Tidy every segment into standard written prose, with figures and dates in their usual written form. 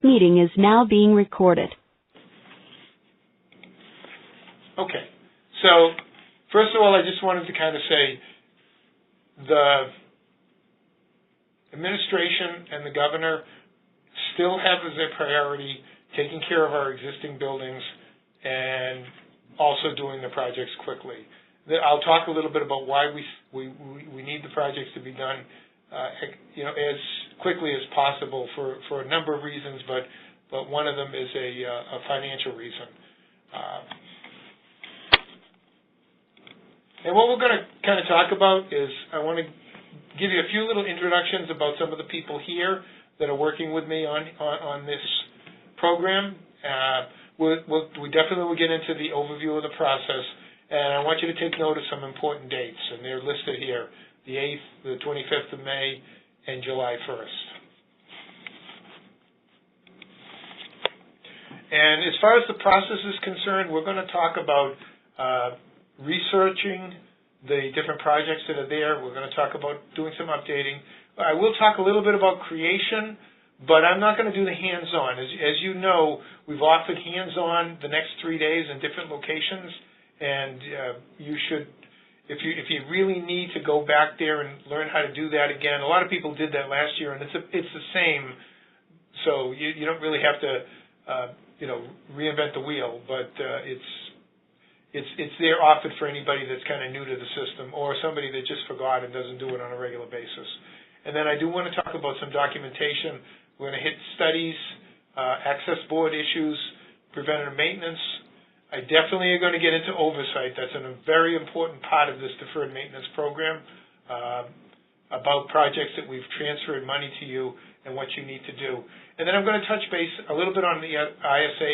Meeting is now being recorded. Okay. So, first of all, I just wanted to kind of say the administration and the governor still have as their priority taking care of our existing buildings and also doing the projects quickly. I'll talk a little bit about why we need the projects to be done as quickly as possible for a number of reasons, but one of them is a financial reason. And what we're going to kind of talk about is I want to give you a few little introductions about some of the people here that are working with me on this program. We definitely will get into the overview of the process, and I want you to take note of some important dates, and they're listed here, the 8th, the 25th of May, and July 1st. And as far as the process is concerned, we're going to talk about researching the different projects that are there. We're going to talk about doing some updating. I will talk a little bit about creation, but I'm not going to do the hands-on. As you know, we've offered hands-on the next 3 days in different locations, and you should, if you really need to go back there and learn how to do that again. A lot of people did that last year, and it's the same, so you don't really have to reinvent the wheel, but it's there offered for anybody that's kind of new to the system or somebody that just forgot and doesn't do it on a regular basis. And then I do want to talk about some documentation. We're going to hit studies, access board issues, preventative maintenance. I definitely are going to get into oversight. That's a very important part of this deferred maintenance program about projects that we've transferred money to you and what you need to do. And then I'm going to touch base a little bit on the ISA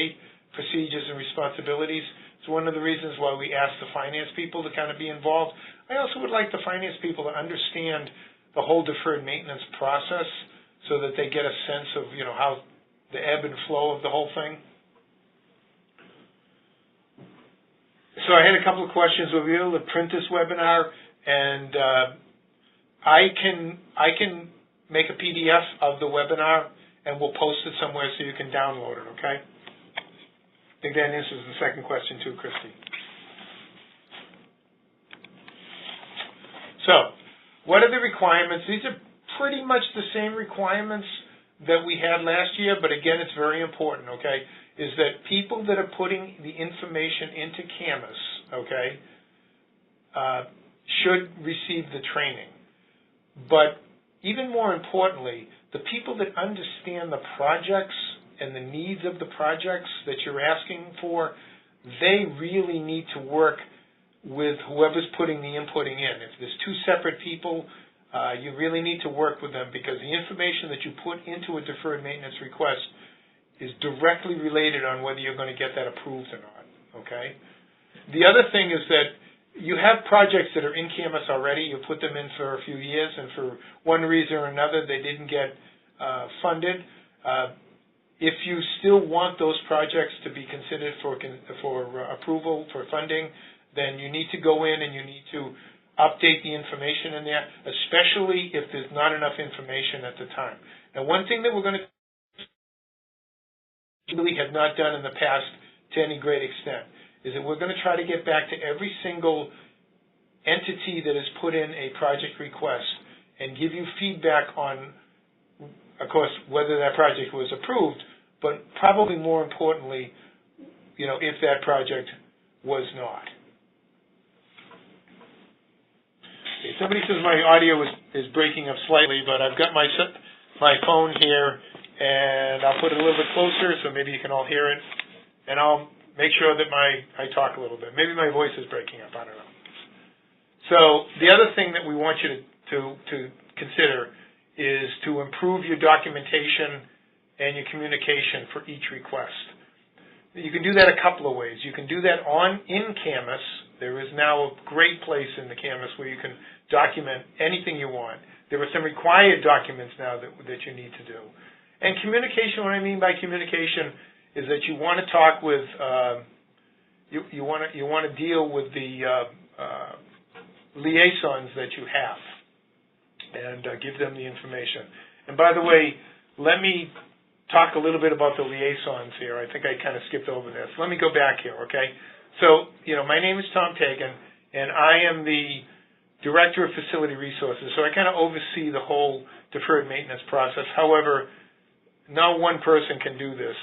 procedures and responsibilities. It's one of the reasons why we asked the finance people to kind of be involved. I also would like the finance people to understand the whole deferred maintenance process so that they get a sense of, how the ebb and flow of the whole thing. So I had a couple of questions. We'll be able to print this webinar, and I can make a PDF of the webinar, and we'll post it somewhere so you can download it, okay? I think that answers the second question too, Christy. So, what are the requirements? These are pretty much the same requirements that we had last year, but again, it's very important, okay, is that people that are putting the information into Canvas, okay, should receive the training. But even more importantly, the people that understand the projects and the needs of the projects that you're asking for, they really need to work with whoever's putting the inputting in. If there's two separate people, you really need to work with them because the information that you put into a deferred maintenance request is directly related on whether you're going to get that approved or not, okay? The other thing is that you have projects that are in Canvas already. You put them in for a few years, and for one reason or another, they didn't get funded. If you still want those projects to be considered for approval, for funding, then you need to go in and you need to update the information in there, especially if there's not enough information at the time. Now, one thing that we're going to really have not done in the past to any great extent is that we're going to try to get back to every single entity that has put in a project request and give you feedback on, of course, whether that project was approved, but probably more importantly, if that project was not. Okay, somebody says my audio is breaking up slightly, but I've got my phone here, and I'll put it a little bit closer so maybe you can all hear it, and I'll make sure that I talk a little bit. Maybe my voice is breaking up, I don't know. So the other thing that we want you to consider is to improve your documentation and your communication for each request. You can do that a couple of ways. You can do that in Canvas. There is now a great place in the Canvas where you can document anything you want. There are some required documents now that you need to do. And communication, what I mean by communication is that you want to talk with, you want to deal with the liaisons that you have and give them the information. And by the way, let me talk a little bit about the liaisons here. I think I kind of skipped over this. Let me go back here, okay? So, my name is Tom Tagan, and I am the Director of Facility Resources, so I kind of oversee the whole deferred maintenance process. However, no one person can do this.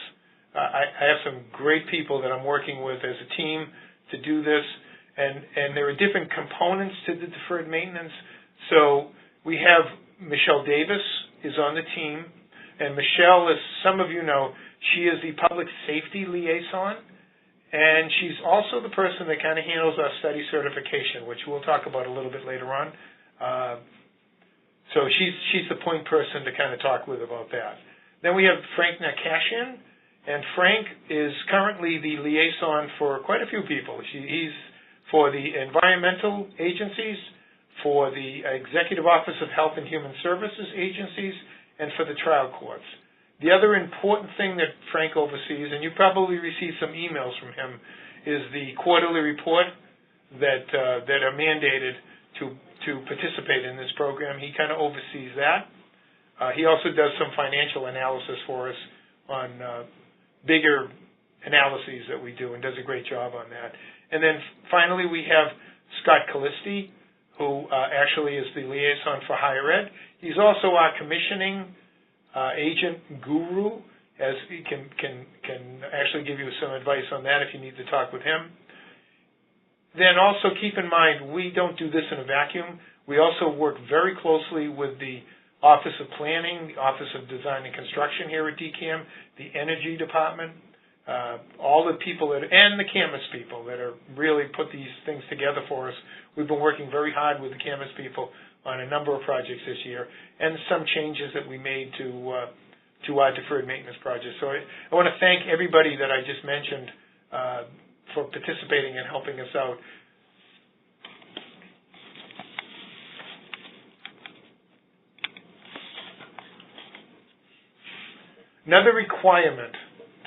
I have some great people that I'm working with as a team to do this, and there are different components to the deferred maintenance. So we have Michelle Davis is on the team, and Michelle, as some of you know, she is the public safety liaison, and she's also the person that kind of handles our study certification, which we'll talk about a little bit later on. So she's the point person to kind of talk with about that. Then we have Frank Nakashian, and Frank is currently the liaison for quite a few people. He's for the environmental agencies, for the Executive Office of Health and Human Services agencies, and for the trial courts. The other important thing that Frank oversees, and you probably received some emails from him, is the quarterly report that are mandated to participate in this program. He kind of oversees that. He also does some financial analysis for us on bigger analyses that we do, and does a great job on that. And then finally we have Scott Callisti, who actually is the liaison for higher ed. He's also our commissioning agent guru, as he can actually give you some advice on that if you need to talk with him. Then also keep in mind, we don't do this in a vacuum. We also work very closely with the Office of Planning, the Office of Design and Construction here at DCAM, the Energy Department, all the people and the campus people that are really put these things together for us. We've been working very hard with the campus people on a number of projects this year, and some changes that we made to our deferred maintenance projects. So I want to thank everybody that I just mentioned for participating and helping us out. Another requirement,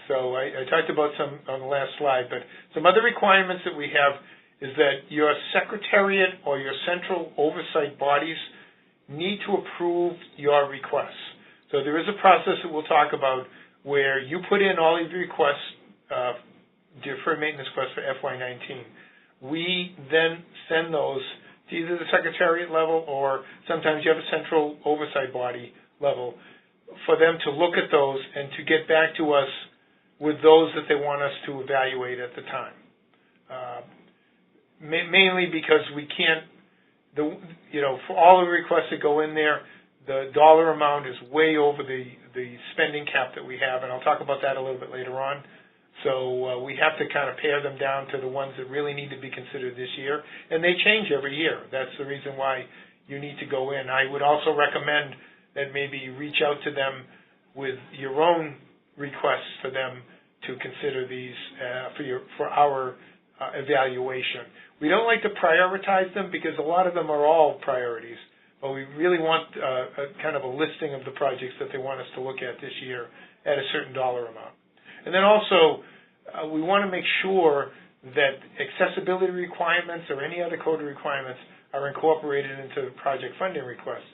so I talked about some on the last slide, but some other requirements that we have is that your secretariat or your central oversight bodies need to approve your requests. So there is a process that we'll talk about where you put in all of your requests, deferred maintenance requests for FY19. We then send those to either the secretariat level, or sometimes you have a central oversight body level, for them to look at those and to get back to us with those that they want us to evaluate at the time. Mainly because we can't, for all the requests that go in there, the dollar amount is way over the spending cap that we have, and I'll talk about that a little bit later on. So we have to kind of pare them down to the ones that really need to be considered this year, and they change every year. That's the reason why you need to go in. I would also recommend that maybe you reach out to them with your own requests for them to consider these for our evaluation. We don't like to prioritize them because a lot of them are all priorities, but we really want a kind of a listing of the projects that they want us to look at this year at a certain dollar amount. And then also, we want to make sure that accessibility requirements or any other code requirements are incorporated into project funding requests.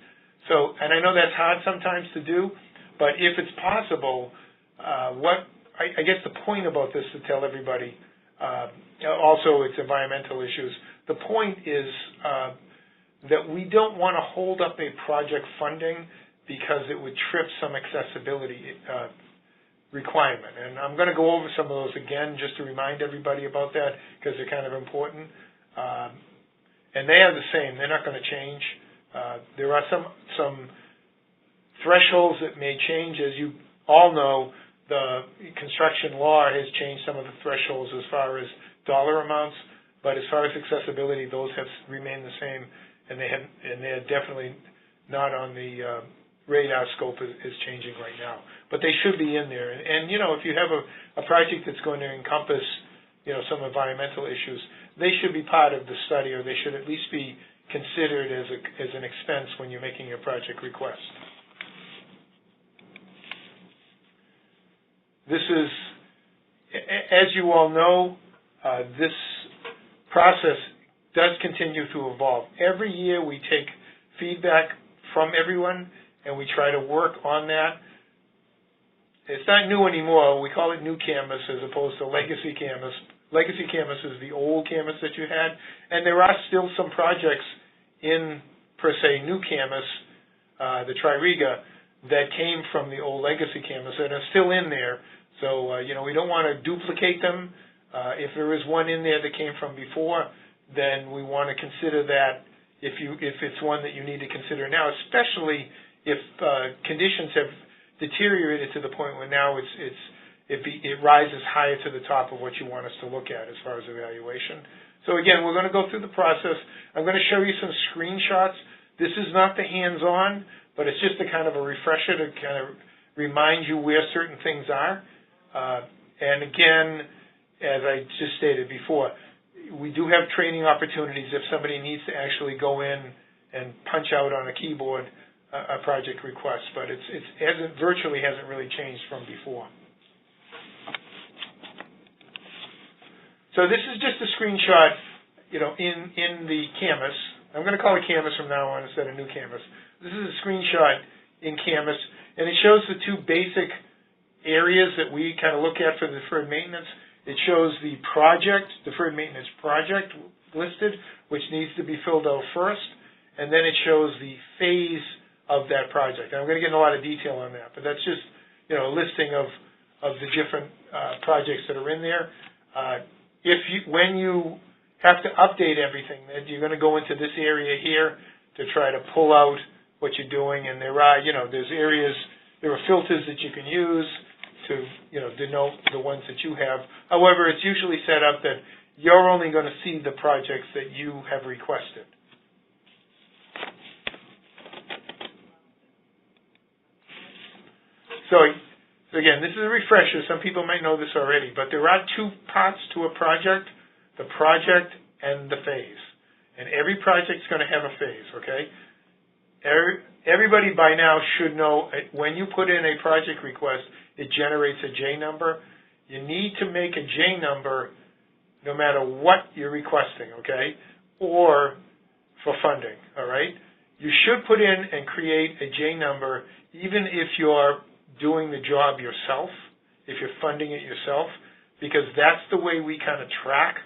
So, and I know that's hard sometimes to do, but if it's possible, I guess the point about this to tell everybody, also it's environmental issues, the point is that we don't want to hold up a project funding because it would trip some accessibility requirement. And I'm going to go over some of those again just to remind everybody about that because they're kind of important. And they are the same. They're not going to change. There are some thresholds that may change. As you all know, the construction law has changed some of the thresholds as far as dollar amounts, but as far as accessibility, those have remained the same, and they're definitely not on the radar scope is changing right now. But they should be in there. And if you have a project that's going to encompass, some environmental issues, they should be part of the study, or they should at least be considered as an expense when you're making your project request. This is, as you all know, this process does continue to evolve. Every year we take feedback from everyone and we try to work on that. it's not new anymore. We call it new Canvas as opposed to legacy Canvas. Legacy Canvas is the old Canvas that you had, and there are still some projects in, per se, new Canvas, the Tririga, that came from the old legacy Canvas and are still in there. So, we don't want to duplicate them. If there is one in there that came from before, then we want to consider that if it's one that you need to consider now, especially if conditions have deteriorated to the point where now it rises higher to the top of what you want us to look at as far as evaluation. So again, we're going to go through the process. I'm going to show you some screenshots. This is not the hands-on, but it's just a kind of a refresher to kind of remind you where certain things are. And again, as I just stated before, we do have training opportunities if somebody needs to actually go in and punch out on a keyboard a project request, but it virtually hasn't really changed from before. So this is just a screenshot, in the Canvas. I'm going to call it Canvas from now on instead of new Canvas. This is a screenshot in Canvas, and it shows the two basic areas that we kind of look at for the deferred maintenance. It shows the project, deferred maintenance project listed, which needs to be filled out first, and then it shows the phase of that project. And I'm going to get in a lot of detail on that, but that's just, a listing of the different projects that are in there. When you have to update everything, then you're going to go into this area here to try to pull out what you're doing, and there are filters that you can use to, denote the ones that you have. However, it's usually set up that you're only going to see the projects that you have requested. So again, this is a refresher. Some people might know this already, but there are two parts to a project, the project and the phase. And every project's going to have a phase, okay? Everybody by now should know when you put in a project request, it generates a J number. You need to make a J number no matter what you're requesting, okay, or for funding, all right? You should put in and create a J number even if you're doing the job yourself, if you're funding it yourself, because that's the way we kind of track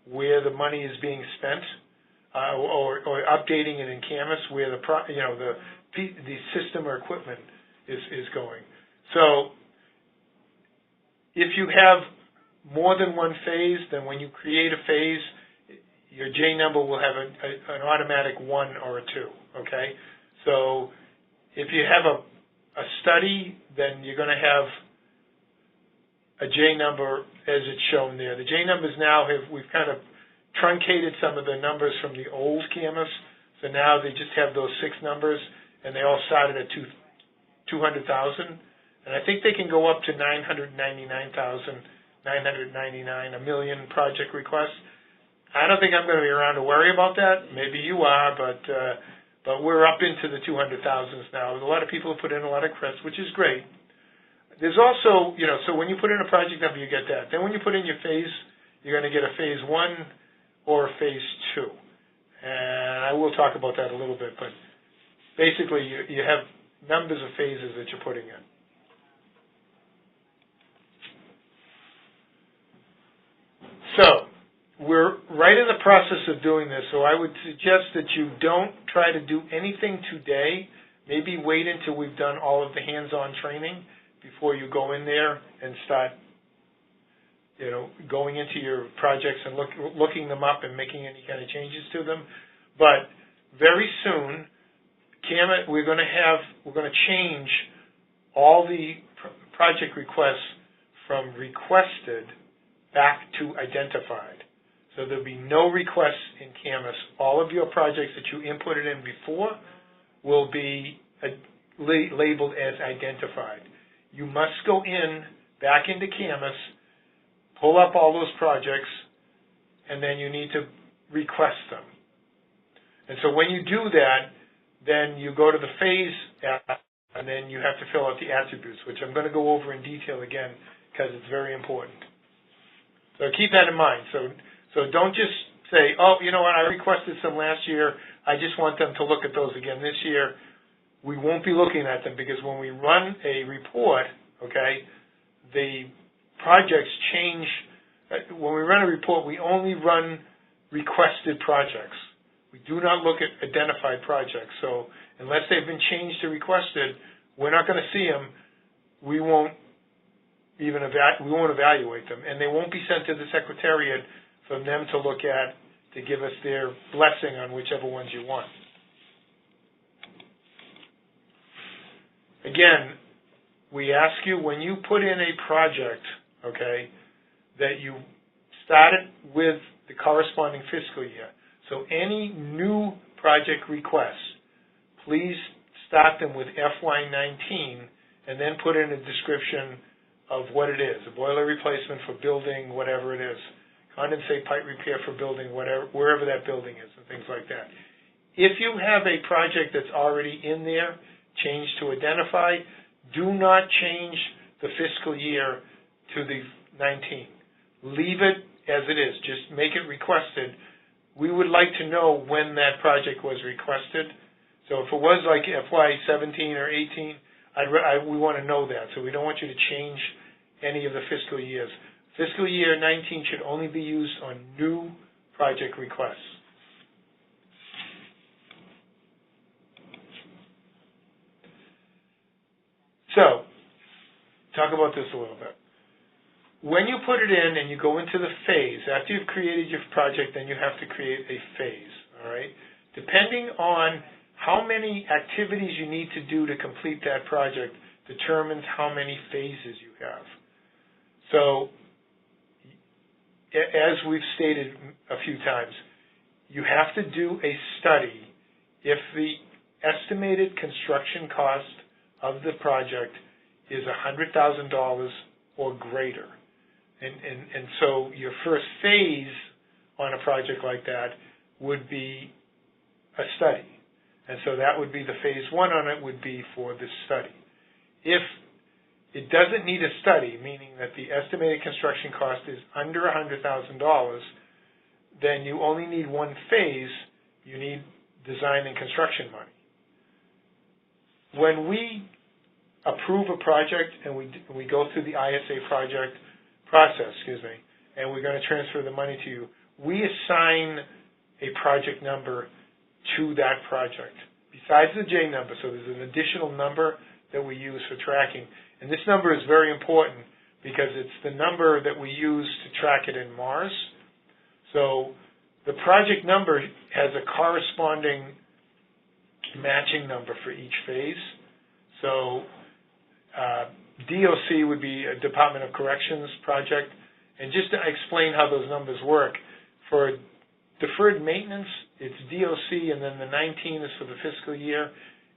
where the money is being spent, or updating it in Canvas where the system or equipment is going. So if you have more than one phase, then when you create a phase, your J number will have an automatic 1 or a 2, okay? So if you have a study, then you're going to have a J number as it's shown there. The J numbers now we've kind of truncated some of the numbers from the old Canvas, so now they just have those 6 numbers, and they all started at 200,000, and I think they can go up to 999,999, a million project requests. I don't think I'm going to be around to worry about that. Maybe you are, but we're up into the 200,000s now. A lot of people have put in a lot of requests, which is great. There's also, so when you put in a project number, you get that. Then when you put in your phase, you're going to get a phase 1 or a phase 2. And I will talk about that a little bit, but basically you have numbers of phases that you're putting in. So we're right in the process of doing this, so I would suggest that you don't try to do anything today. Maybe wait until we've done all of the hands-on training before you go in there and start, going into your projects and looking them up and making any kind of changes to them. But very soon, we're going to change all the project requests from requested back to identified. So there'll be no requests in Canvas. All of your projects that you inputted in before will be labeled as identified. You must go back into Canvas, pull up all those projects, and then you need to request them. And so when you do that, then you go to the phase app, and then you have to fill out the attributes, which I'm going to go over in detail again because it's very important. So keep that in mind. So don't just say, oh, you know what, I requested some last year. I just want them to look at those again this year. We won't be looking at them because when we run a report, okay? The projects change. When we run a report, we only run requested projects. We do not look at identified projects. So unless they've been changed to requested, we're not going to see them. We won't evaluate them, and they won't be sent to the Secretariat for them to look at to give us their blessing on whichever ones you want. Again, we ask you when you put in a project, okay, that you start it with the corresponding fiscal year. So any new project requests, please start them with FY19 and then put in a description of what it is, a boiler replacement for building, whatever it is, condensate pipe repair for building, wherever that building is, and things like that. If you have a project that's already in there, change to identify, do not change the fiscal year to the 19. Leave it as it is. Just make it requested. We would like to know when that project was requested. So if it was like FY17 or 18, we want to know that. So we don't want you to change any of the fiscal years. Fiscal year 19 should only be used on new project requests. So, talk about this a little bit. When you put it in and you go into the phase, after you've created your project, then you have to create a phase, all right? Depending on how many activities you need to do to complete that project determines how many phases you have. So, as we've stated a few times, you have to do a study if the estimated construction cost of the project is $100,000 or greater. And so your first phase on a project like that would be a study. And so that would be the phase one on it would be for the study. If it doesn't need a study, meaning that the estimated construction cost is under $100,000, then you only need one phase. You need design and construction money. When we approve a project and we go through the ISA process, and we're going to transfer the money to you, we assign a project number to that project, besides the J number. So there's an additional number that we use for tracking. And this number is very important because it's the number that we use to track it in Mars. So the project number has a corresponding matching number for each phase. So DOC would be a Department of Corrections project. And just to explain how those numbers work, for deferred maintenance, it's DOC, and then the 19 is for the fiscal year,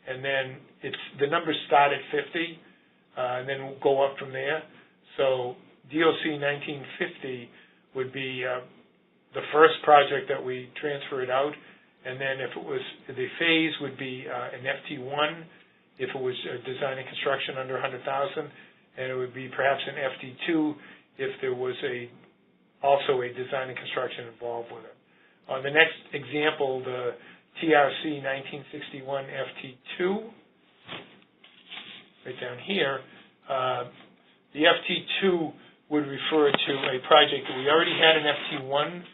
and then the numbers start at 50, and then we'll go up from there. So DOC 1950 would be the first project that we transferred out, and then if it was the phase would be an FT1 if it was design and construction under 100,000, and it would be perhaps an FT2 if there was also a design and construction involved with it. On the next example, the TRC 1961 FT2, right down here, the FT2 would refer to a project that we already had an FT1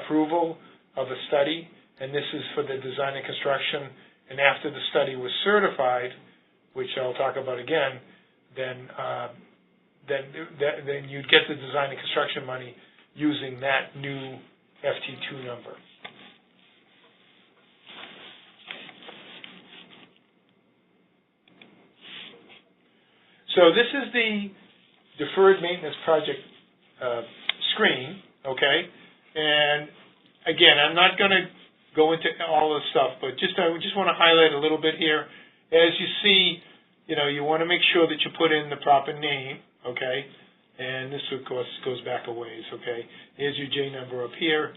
approval of a study, and this is for the design and construction. And after the study was certified, which I'll talk about again, then you'd get the design and construction money using that new FT2 number. So this is the deferred maintenance project screen, okay? And again, I'm not going to go into all this stuff, but I just want to highlight a little bit here. As you see, you want to make sure that you put in the proper name, okay? And this, of course, goes back a ways, okay? Here's your J number up here.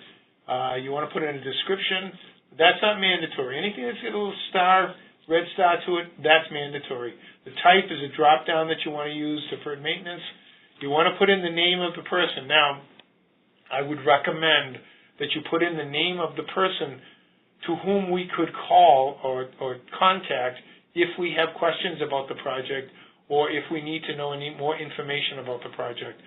You want to put in a description. That's not mandatory. Anything that's got a little star, red star to it, that's mandatory. The type is a drop-down that you want to use, deferred maintenance. You want to put in the name of the person. Now, I would recommend that you put in the name of the person to whom we could call or contact if we have questions about the project or if we need to know any more information about the project.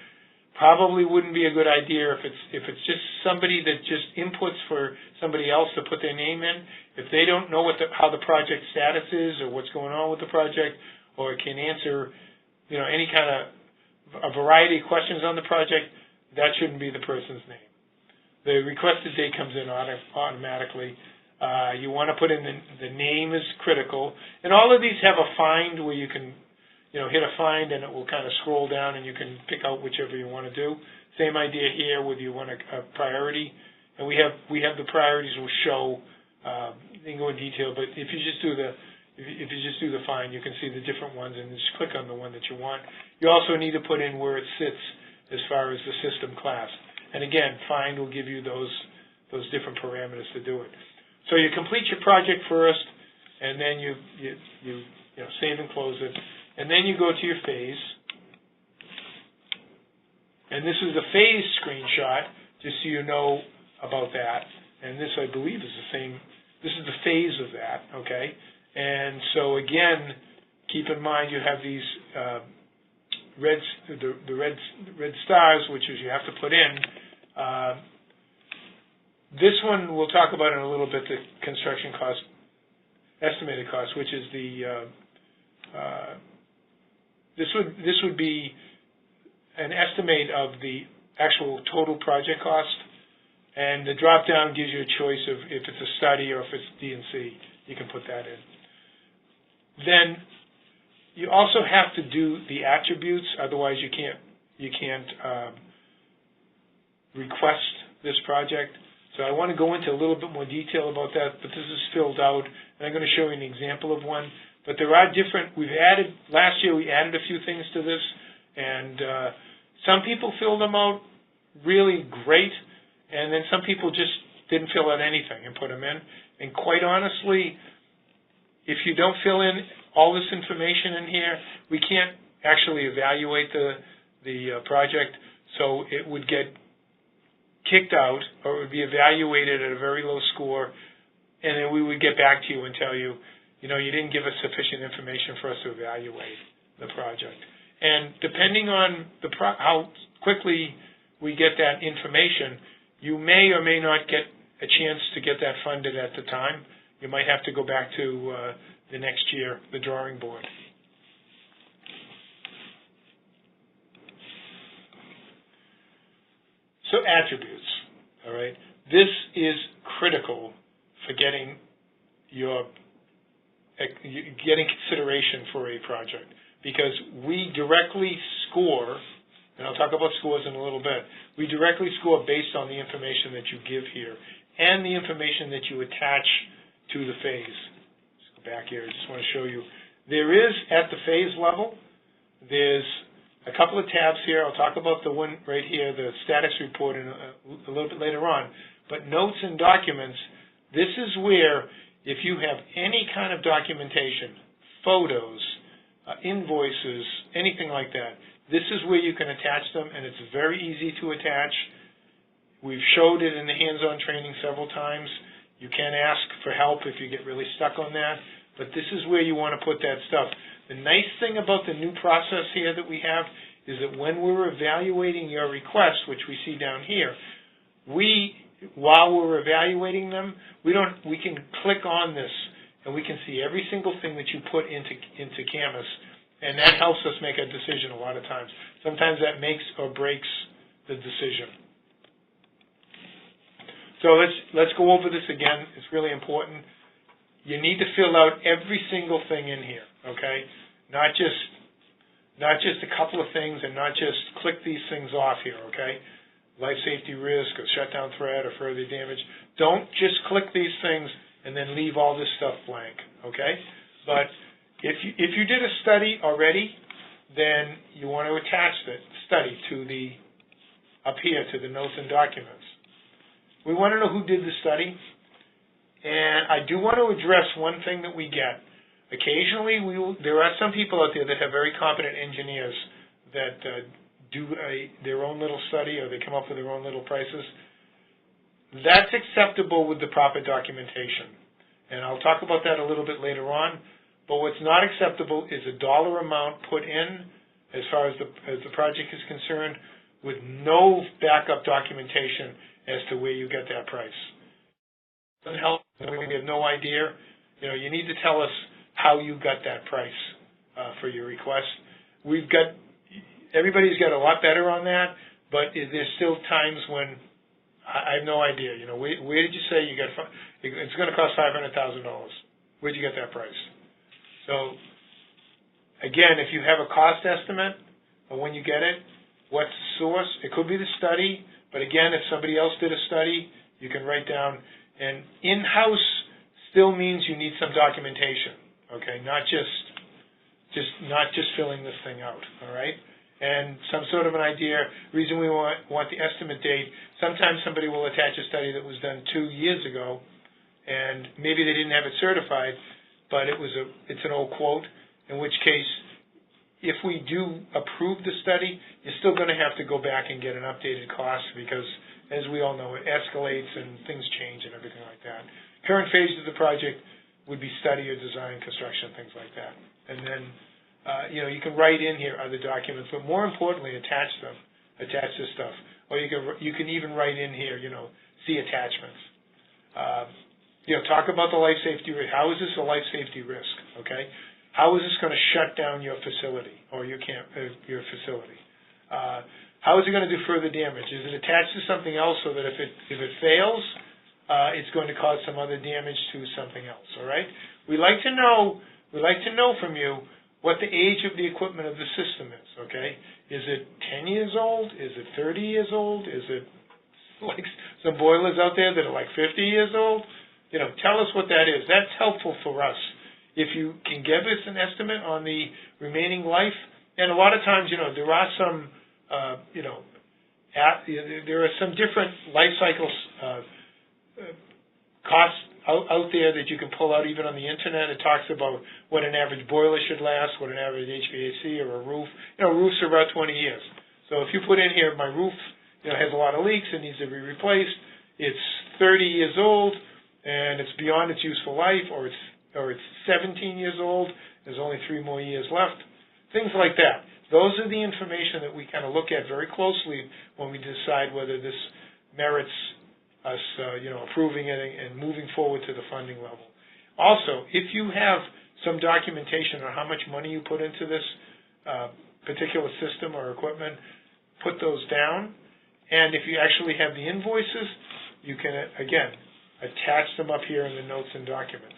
Probably wouldn't be a good idea if it's just somebody that just inputs for somebody else to put their name in. If they don't know how the project status is or what's going on with the project, or can answer, any kind of a variety of questions on the project, that shouldn't be the person's name. The requested date comes in automatically. You want to put in the name is critical, and all of these have a find where you can hit a find and it will kind of scroll down and you can pick out whichever you want to do. Same idea here, whether you want a priority, and we have the priorities will show. You can go in detail, but if you just do the find, you can see the different ones and just click on the one that you want. You also need to put in where it sits as far as the system class, and again, find will give you those different parameters to do it. So you complete your project first, and then you save and close it. And then you go to your phase. And this is the phase screenshot, just so you know about that. And this, I believe, is the same. This is the phase of that, okay? And so, again, keep in mind you have these red stars, which is you have to put in. This one we'll talk about in a little bit, the construction cost, estimated cost, which is the this would be an estimate of the actual total project cost, and the drop-down gives you a choice of if it's a study or if it's D&C. You can put that in. Then you also have to do the attributes, otherwise you can't request this project. So I want to go into a little bit more detail about that, but this is filled out, and I'm going to show you an example of one. But there are different, last year we added a few things to this, and some people filled them out really great, and then some people just didn't fill out anything and put them in. And quite honestly, if you don't fill in all this information in here, we can't actually evaluate the project, so it would get kicked out, or it would be evaluated at a very low score, and then we would get back to you and tell you, you didn't give us sufficient information for us to evaluate the project. And depending on how quickly we get that information, you may or may not get a chance to get that funded at the time. You might have to go back to the next year, the drawing board. So attributes, all right? This is critical for getting consideration for a project, because we directly score, and I'll talk about scores in a little bit, we directly score based on the information that you give here and the information that you attach to the phase. Let's go back here. I just want to show you. There is, at the phase level, there's a couple of tabs here. I'll talk about the one right here, the status report, in a little bit later on. But notes and documents, this is where, if you have any kind of documentation, photos, invoices, anything like that, this is where you can attach them, and it's very easy to attach. We've showed it in the hands-on training several times. You can ask for help if you get really stuck on that, but this is where you want to put that stuff. The nice thing about the new process here that we have is that when we're evaluating your requests, which we see down here, while we're evaluating them, we can click on this and we can see every single thing that you put into Canvas, and that helps us make a decision a lot of times. Sometimes that makes or breaks the decision. So let's go over this again. It's really important. You need to fill out every single thing in here, okay? Not just a couple of things, and not just click these things off here, okay? Life safety risk, or shutdown threat, or further damage. Don't just click these things and then leave all this stuff blank, okay? But if you did a study already, then you want to attach the study up here to the notes and documents. We want to know who did the study, and I do want to address one thing that we get. Occasionally, there are some people out there that have very competent engineers that do their own little study, or they come up with their own little prices. That's acceptable with the proper documentation, and I'll talk about that a little bit later on. But what's not acceptable is a dollar amount put in as far as the project is concerned with no backup documentation as to where you get that price. Doesn't help. We have no idea. You need to tell us how you got that price for your request. Everybody's got a lot better on that, but there's still times when I have no idea. Where did you say you got? It's going to cost $500,000. Where'd you get that price? So, again, if you have a cost estimate of when you get it, what's the source? It could be the study, but again, if somebody else did a study, you can write down. And in-house still means you need some documentation, okay? Not just filling this thing out, all right? And some sort of an idea. Reason we want the estimate date. Sometimes somebody will attach a study that was done 2 years ago, and maybe they didn't have it certified, but it's an old quote. In which case, if we do approve the study, you're still going to have to go back and get an updated cost because, as we all know, it escalates and things change and everything like that. Current phase of the project would be study or design, construction, things like that. And then, you can write in here other documents, but more importantly, attach this stuff. Or you can even write in here, see attachments. Talk about the life safety risk. How is this a life safety risk? Okay. How is this going to shut down your facility or your facility? How is it going to do further damage? Is it attached to something else so that if it fails, it's going to cause some other damage to something else? All right. We like to know from you what the age of the equipment of the system is. Okay. Is it 10 years old? Is it 30 years old? Is it like some boilers out there that are like 50 years old? Tell us what that is. That's helpful for us. If you can give us an estimate on the remaining life, and a lot of times, there are some, there are some different life cycles costs out there that you can pull out even on the internet. It talks about what an average boiler should last, what an average HVAC or a roof. Roofs are about 20 years. So if you put in here, my roof, has a lot of leaks, it needs to be replaced. It's 30 years old and it's beyond its useful life, or it's 17 years old. There's only 3 more years left. Things like that. Those are the information that we kind of look at very closely when we decide whether this merits us, approving it and moving forward to the funding level. Also, if you have some documentation on how much money you put into this particular system or equipment, put those down. And if you actually have the invoices, you can, again, attach them up here in the notes and documents.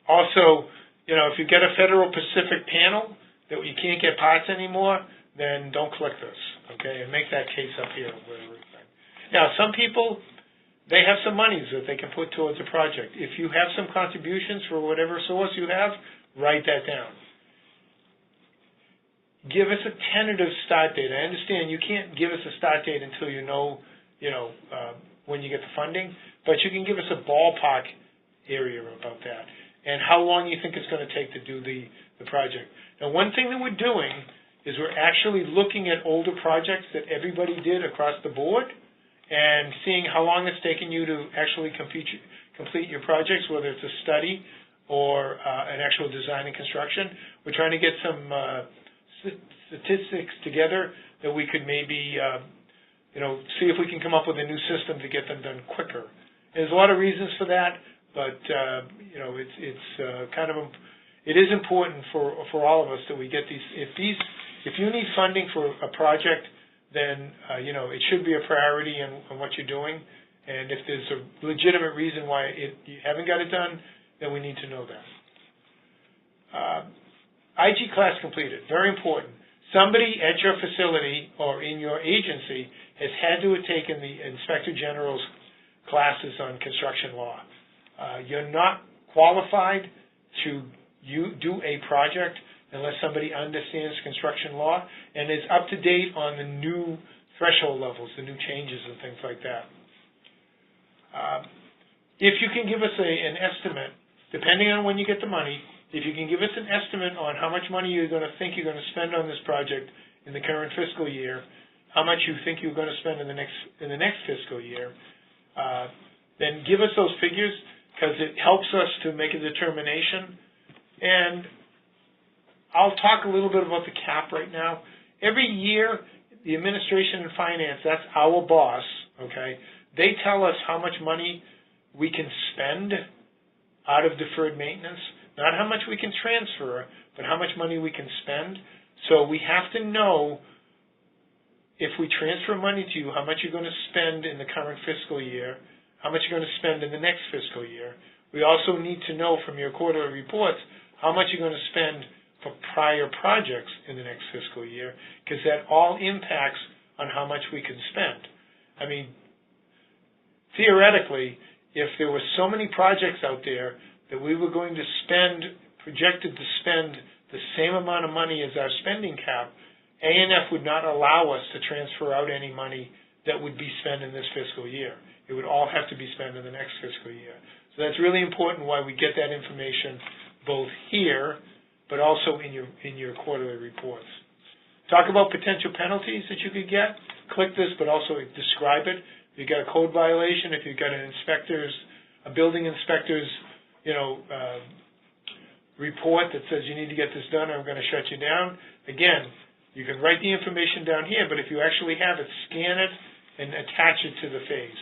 Also, if you get a Federal Pacific panel that you can't get parts anymore, then don't click this, okay, and make that case up here. Now, some people, they have some monies that they can put towards a project. If you have some contributions for whatever source you have, write that down. Give us a tentative start date. I understand you can't give us a start date until you know, when you get the funding, but you can give us a ballpark area about that and how long you think it's going to take to do the project. Now, one thing that we're doing is we're actually looking at older projects that everybody did across the board and seeing how long it's taken you to actually complete your projects, whether it's a study or an actual design and construction. We're trying to get some statistics together that we could maybe see if we can come up with a new system to get them done quicker. There's a lot of reasons for that, but it is important for all of us that we get these. If you need funding for a project, then it should be a priority in what you're doing. And if there's a legitimate reason why you haven't got it done, then we need to know that. IG class completed, very important. Somebody at your facility or in your agency has had to have taken the Inspector General's classes on construction law. You're not qualified to do a project unless somebody understands construction law and is up to date on the new threshold levels, the new changes and things like that. If you can give us an estimate, depending on when you get the money, if you can give us an estimate on how much money you're going to think you're going to spend on this project in the current fiscal year, how much you think you're going to spend in the next fiscal year, then give us those figures, because it helps us to make a determination. And I'll talk a little bit about the cap right now. Every year, the administration and finance, that's our boss, okay, they tell us how much money we can spend out of deferred maintenance, not how much we can transfer, but how much money we can spend. So we have to know, if we transfer money to you, how much you're going to spend in the current fiscal year, how much you're going to spend in the next fiscal year. We also need to know from your quarterly reports how much you're going to spend for prior projects in the next fiscal year, because that all impacts on how much we can spend. I mean, theoretically, if there were so many projects out there that we were going to spend, projected to spend the same amount of money as our spending cap, A&F would not allow us to transfer out any money that would be spent in this fiscal year. It would all have to be spent in the next fiscal year. So that's really important why we get that information both here, but also in your quarterly reports. Talk about potential penalties that you could get. Click this, but also describe it. If you've got a code violation, if you've got a building inspector's, report that says you need to get this done or I'm going to shut you down. Again, you can write the information down here, but if you actually have it, scan it and attach it to the phase.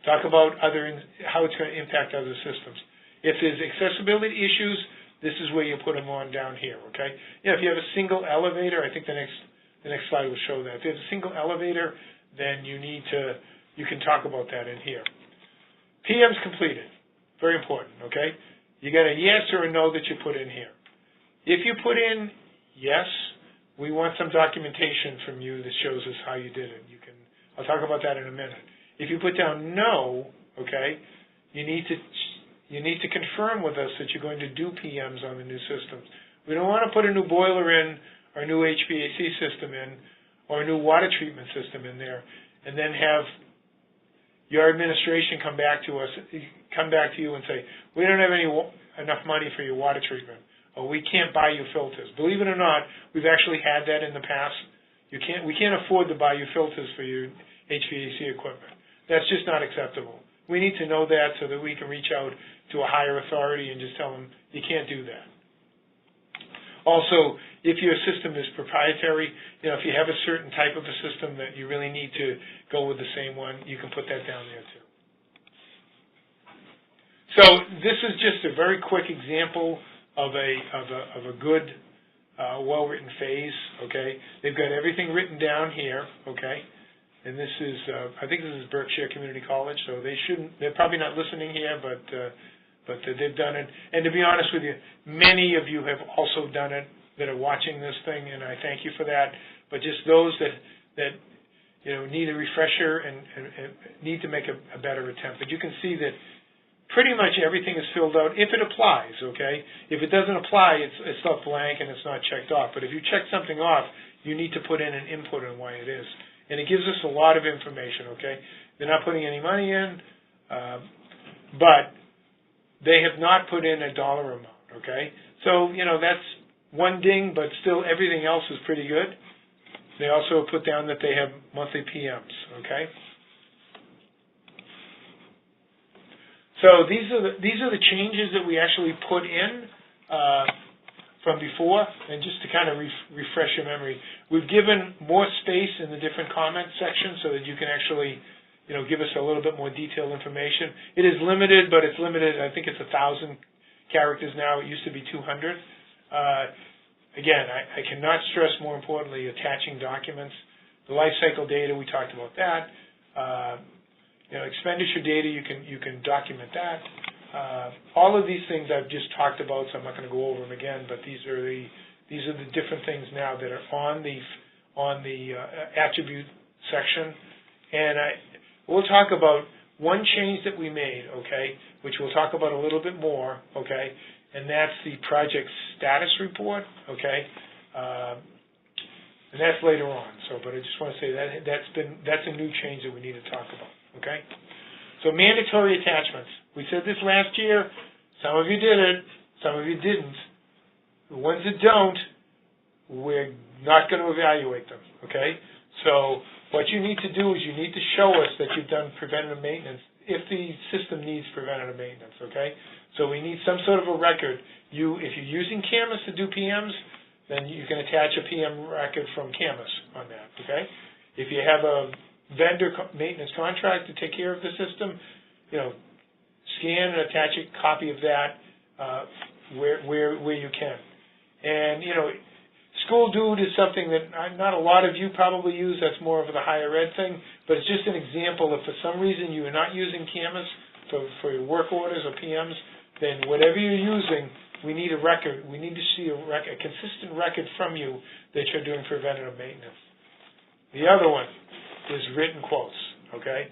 Talk about how it's going to impact other systems. If there's accessibility issues, this is where you put them on down here, okay? If you have a single elevator, I think the next slide will show that. If you have a single elevator, then you can talk about that in here. PM's completed. Very important, okay? You got a yes or a no that you put in here. If you put in yes, we want some documentation from you that shows us how you did it. I'll talk about that in a minute. If you put down no, okay, you need to confirm with us that you're going to do PMs on the new systems. We don't want to put a new boiler in, or a new HVAC system in, or a new water treatment system in there, and then have your administration come back to you and say, we don't have enough money for your water treatment, or we can't buy you filters. Believe it or not, we've actually had that in the past. We can't afford to buy you filters for your HVAC equipment. That's just not acceptable. We need to know that so that we can reach out to a higher authority and just tell them, you can't do that. Also, if your system is proprietary, if you have a certain type of a system that you really need to go with the same one, you can put that down there too. So this is just a very quick example of a good, well-written phase, okay? They've got everything written down here, okay? And this is, I think this is Berkshire Community College, so they're probably not listening here, but they've done it. And to be honest with you, many of you have also done it that are watching this thing, and I thank you for that. But just those that need a refresher and need to make a better attempt. But you can see that pretty much everything is filled out if it applies, okay? If it doesn't apply, it's not blank and it's not checked off. But if you check something off, you need to put in an input on why it is. And it gives us a lot of information, okay? They're not putting any money in, but they have not put in a dollar amount, okay? So, that's one ding, but still everything else is pretty good. They also put down that they have monthly PMs, okay? So these are the changes that we actually put in from before, and just to kind of refresh your memory, we've given more space in the different comment sections so that you can actually, give us a little bit more detailed information. It is limited, but it's limited. I think it's 1,000 characters now. It used to be 200. Again, I cannot stress more importantly attaching documents. The life cycle data, we talked about that. Expenditure data, you can document that. All of these things I've just talked about, so I'm not going to go over them again. But these are the different things now that are on the attribute section. And we'll talk about one change that we made, okay, which we'll talk about a little bit more, okay, and that's the project status report, okay. And that's later on. But I just want to say that's a new change that we need to talk about. Okay? So mandatory attachments. We said this last year. Some of you did it. Some of you didn't. The ones that don't, we're not going to evaluate them. Okay? So what you need to do is you need to show us that you've done preventative maintenance if the system needs preventative maintenance, okay? So we need some sort of a record. If you're using Camus to do PMs, then you can attach a PM record from Camus on that, okay? If you have a vendor maintenance contract to take care of the system, scan and attach a copy of that where you can. And, School Dude is something that not a lot of you probably use. That's more of the higher ed thing, but it's just an example. If for some reason you are not using Camus for your work orders or PMs, then whatever you're using, we need a record. We need to see a consistent record from you that you're doing preventative maintenance. The other one is written quotes, okay?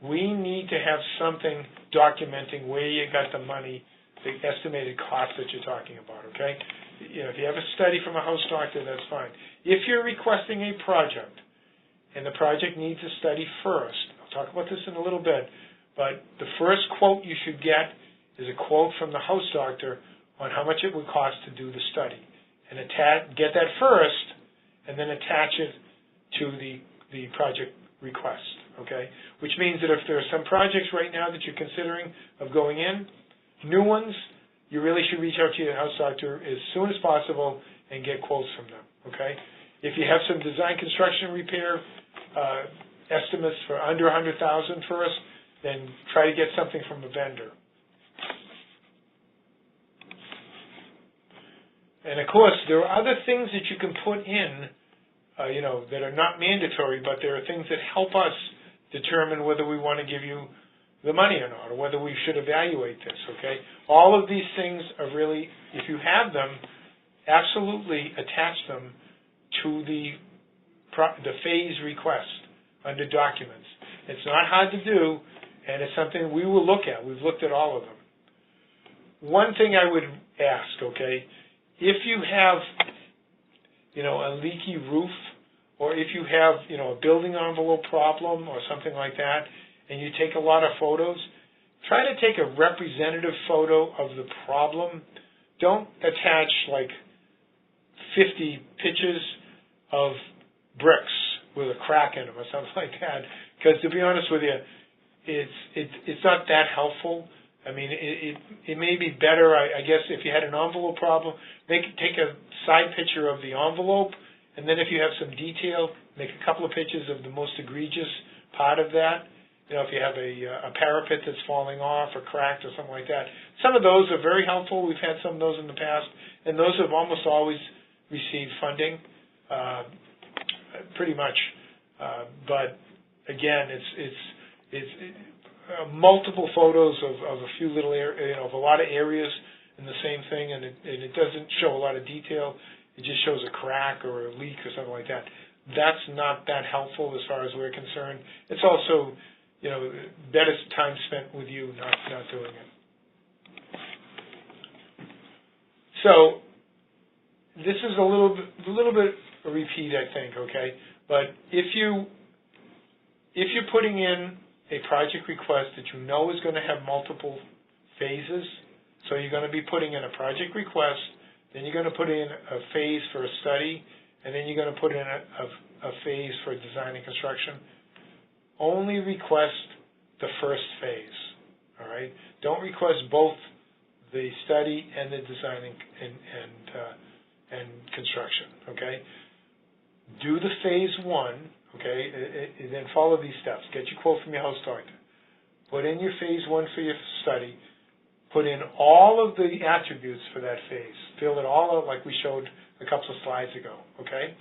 We need to have something documenting where you got the money, the estimated cost that you're talking about, okay? If you have a study from a house doctor, that's fine. If you're requesting a project and the project needs a study first, I'll talk about this in a little bit, but the first quote you should get is a quote from the house doctor on how much it would cost to do the study. And get that first and then attach it to the project request, okay? Which means that if there are some projects right now that you're considering of going in, new ones, you really should reach out to your house doctor as soon as possible and get quotes from them, okay? If you have some design, construction, repair estimates for under $100,000 first, then try to get something from a vendor. And of course, there are other things that you can put in, that are not mandatory, but there are things that help us determine whether we want to give you the money or not, or whether we should evaluate this, okay? All of these things are really, if you have them, absolutely attach them to the phase request under documents. It's not hard to do, and it's something we will look at. We've looked at all of them. One thing I would ask, okay, if you have, a leaky roof, or if you have, a building envelope problem or something like that, and you take a lot of photos, try to take a representative photo of the problem. Don't attach like 50 pictures of bricks with a crack in them or something like that, because to be honest with you, it's not that helpful. I mean, it may be better, I guess, if you had an envelope problem, take a side picture of the envelope, and then if you have some detail, make a couple of pictures of the most egregious part of that. If you have a parapet that's falling off or cracked or something like that. Some of those are very helpful. We've had some of those in the past, and those have almost always received funding, pretty much. But again, it's multiple photos of a few little of a lot of areas in the same thing, and it doesn't show a lot of detail. It just shows a crack or a leak or something like that. That's not that helpful as far as we're concerned. It's also better time spent with you not doing it. So this is a little bit a repeat, I think, okay? But if you're putting in a project request that you know is going to have multiple phases, so you're going to be putting in a project request, then you're going to put in a phase for a study, and then you're going to put in a phase for design and construction. Only request the first phase, all right? Don't request both the study and the design and construction, okay? Do the phase one, okay, and then follow these steps. Get your quote from your house doctor. Put in your phase one for your study. Put in all of the attributes for that phase. Fill it all out like we showed a couple of slides ago, okay?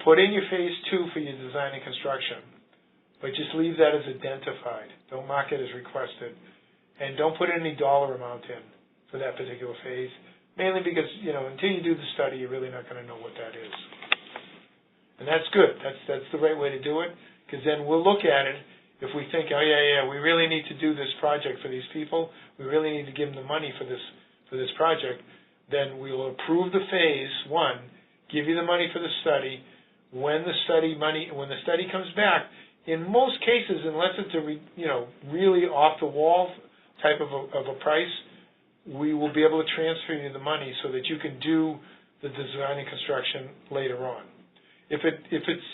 Put in your phase two for your design and construction. But just leave that as identified. Don't mark it as requested. And don't put any dollar amount in for that particular phase, mainly because, until you do the study, you're really not going to know what that is. And that's good. That's the right way to do it, because then we'll look at it. If we think, oh, yeah, we really need to do this project for these people, we really need to give them the money for this project, then we'll approve the phase one, give you the money for the study. When the study comes back, in most cases, unless it's a really off-the-wall type of a price, we will be able to transfer you the money so that you can do the design and construction later on. If it's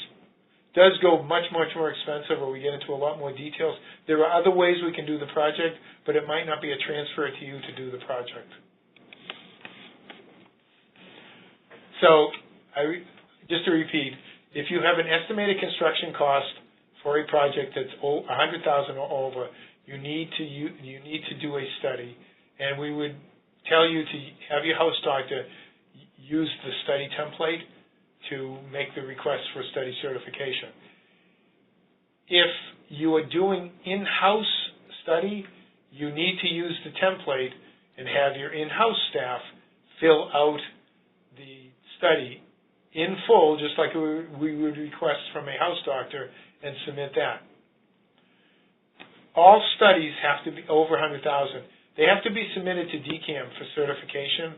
does go much, much more expensive, or we get into a lot more details, there are other ways we can do the project, but it might not be a transfer to you to do the project. So, just to repeat, if you have an estimated construction cost for a project that's $100,000 or over, you need to do a study, and we would tell you to have your house doctor use the study template to make the request for study certification. If you are doing in-house study, you need to use the template and have your in-house staff fill out the study in full, just like we would request from a house doctor, and submit that. All studies have to be over $100,000. They have to be submitted to DCAM for certification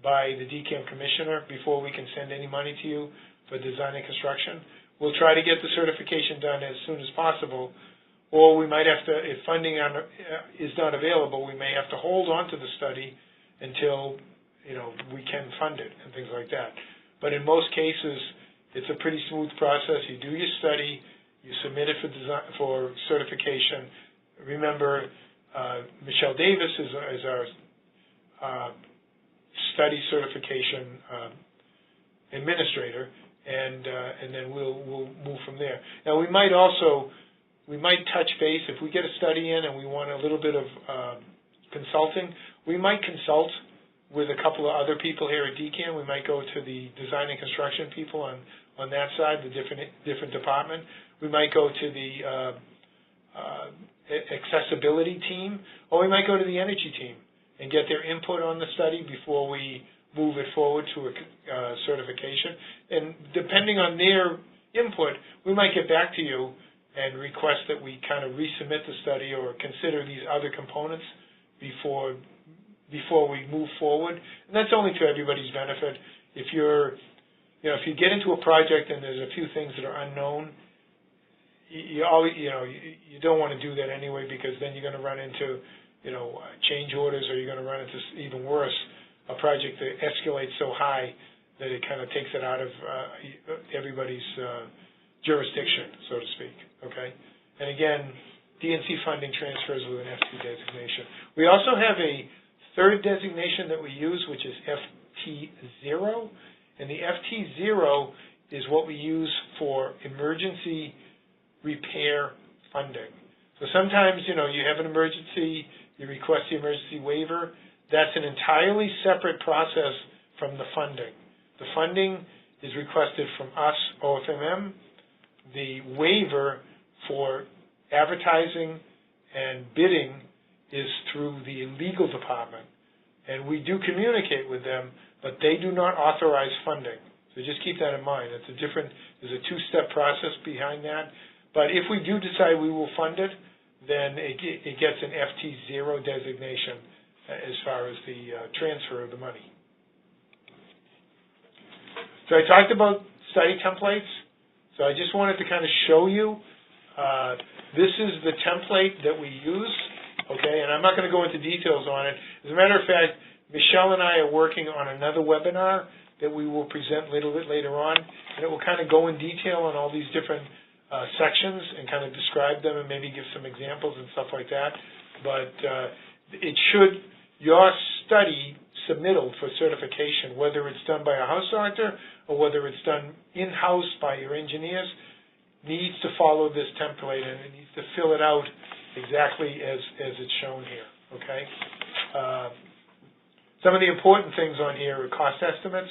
by the DCAM commissioner before we can send any money to you for design and construction. We'll try to get the certification done as soon as possible, or we might have to, if funding is not available, we may have to hold on to the study until we can fund it and things like that. But in most cases, it's a pretty smooth process. You do your study, you submit it for certification. Remember, Michelle Davis is our study certification administrator, and then we'll move from there. Now, we might touch base if we get a study in and we want a little bit of consulting. We might consult with a couple of other people here at DCAM. We might go to the design and construction people on that side, the different department. We might go to the accessibility team, or we might go to the energy team and get their input on the study before we move it forward to a certification. And depending on their input, we might get back to you and request that we kind of resubmit the study or consider these other components before we move forward. And that's only to everybody's benefit. If if you get into a project and there's a few things that are unknown, you don't want to do that anyway, because then you're going to run into change orders, or you're going to run into even worse, a project that escalates so high that it kind of takes it out of everybody's jurisdiction, so to speak. Okay, and again, DNC funding transfers with an FT designation. We also have a third designation that we use, which is FT0, and the FT0 is what we use for emergency repair funding. So sometimes, you have an emergency, you request the emergency waiver. That's an entirely separate process from the funding. The funding is requested from us, OFMM. The waiver for advertising and bidding is through the legal department. And we do communicate with them, but they do not authorize funding. So just keep that in mind. There's a two-step process behind that. But if we do decide we will fund it, then it gets an FT0 designation as far as the transfer of the money. So I talked about study templates. So I just wanted to kind of show you. This is the template that we use, okay? And I'm not going to go into details on it. As a matter of fact, Michelle and I are working on another webinar that we will present a little bit later on, and it will kind of go in detail on all these different sections and kind of describe them and maybe give some examples and stuff like that. But your study submittal for certification, whether it's done by a house doctor or whether it's done in-house by your engineers, needs to follow this template, and it needs to fill it out exactly as it's shown here, okay? Some of the important things on here are cost estimates.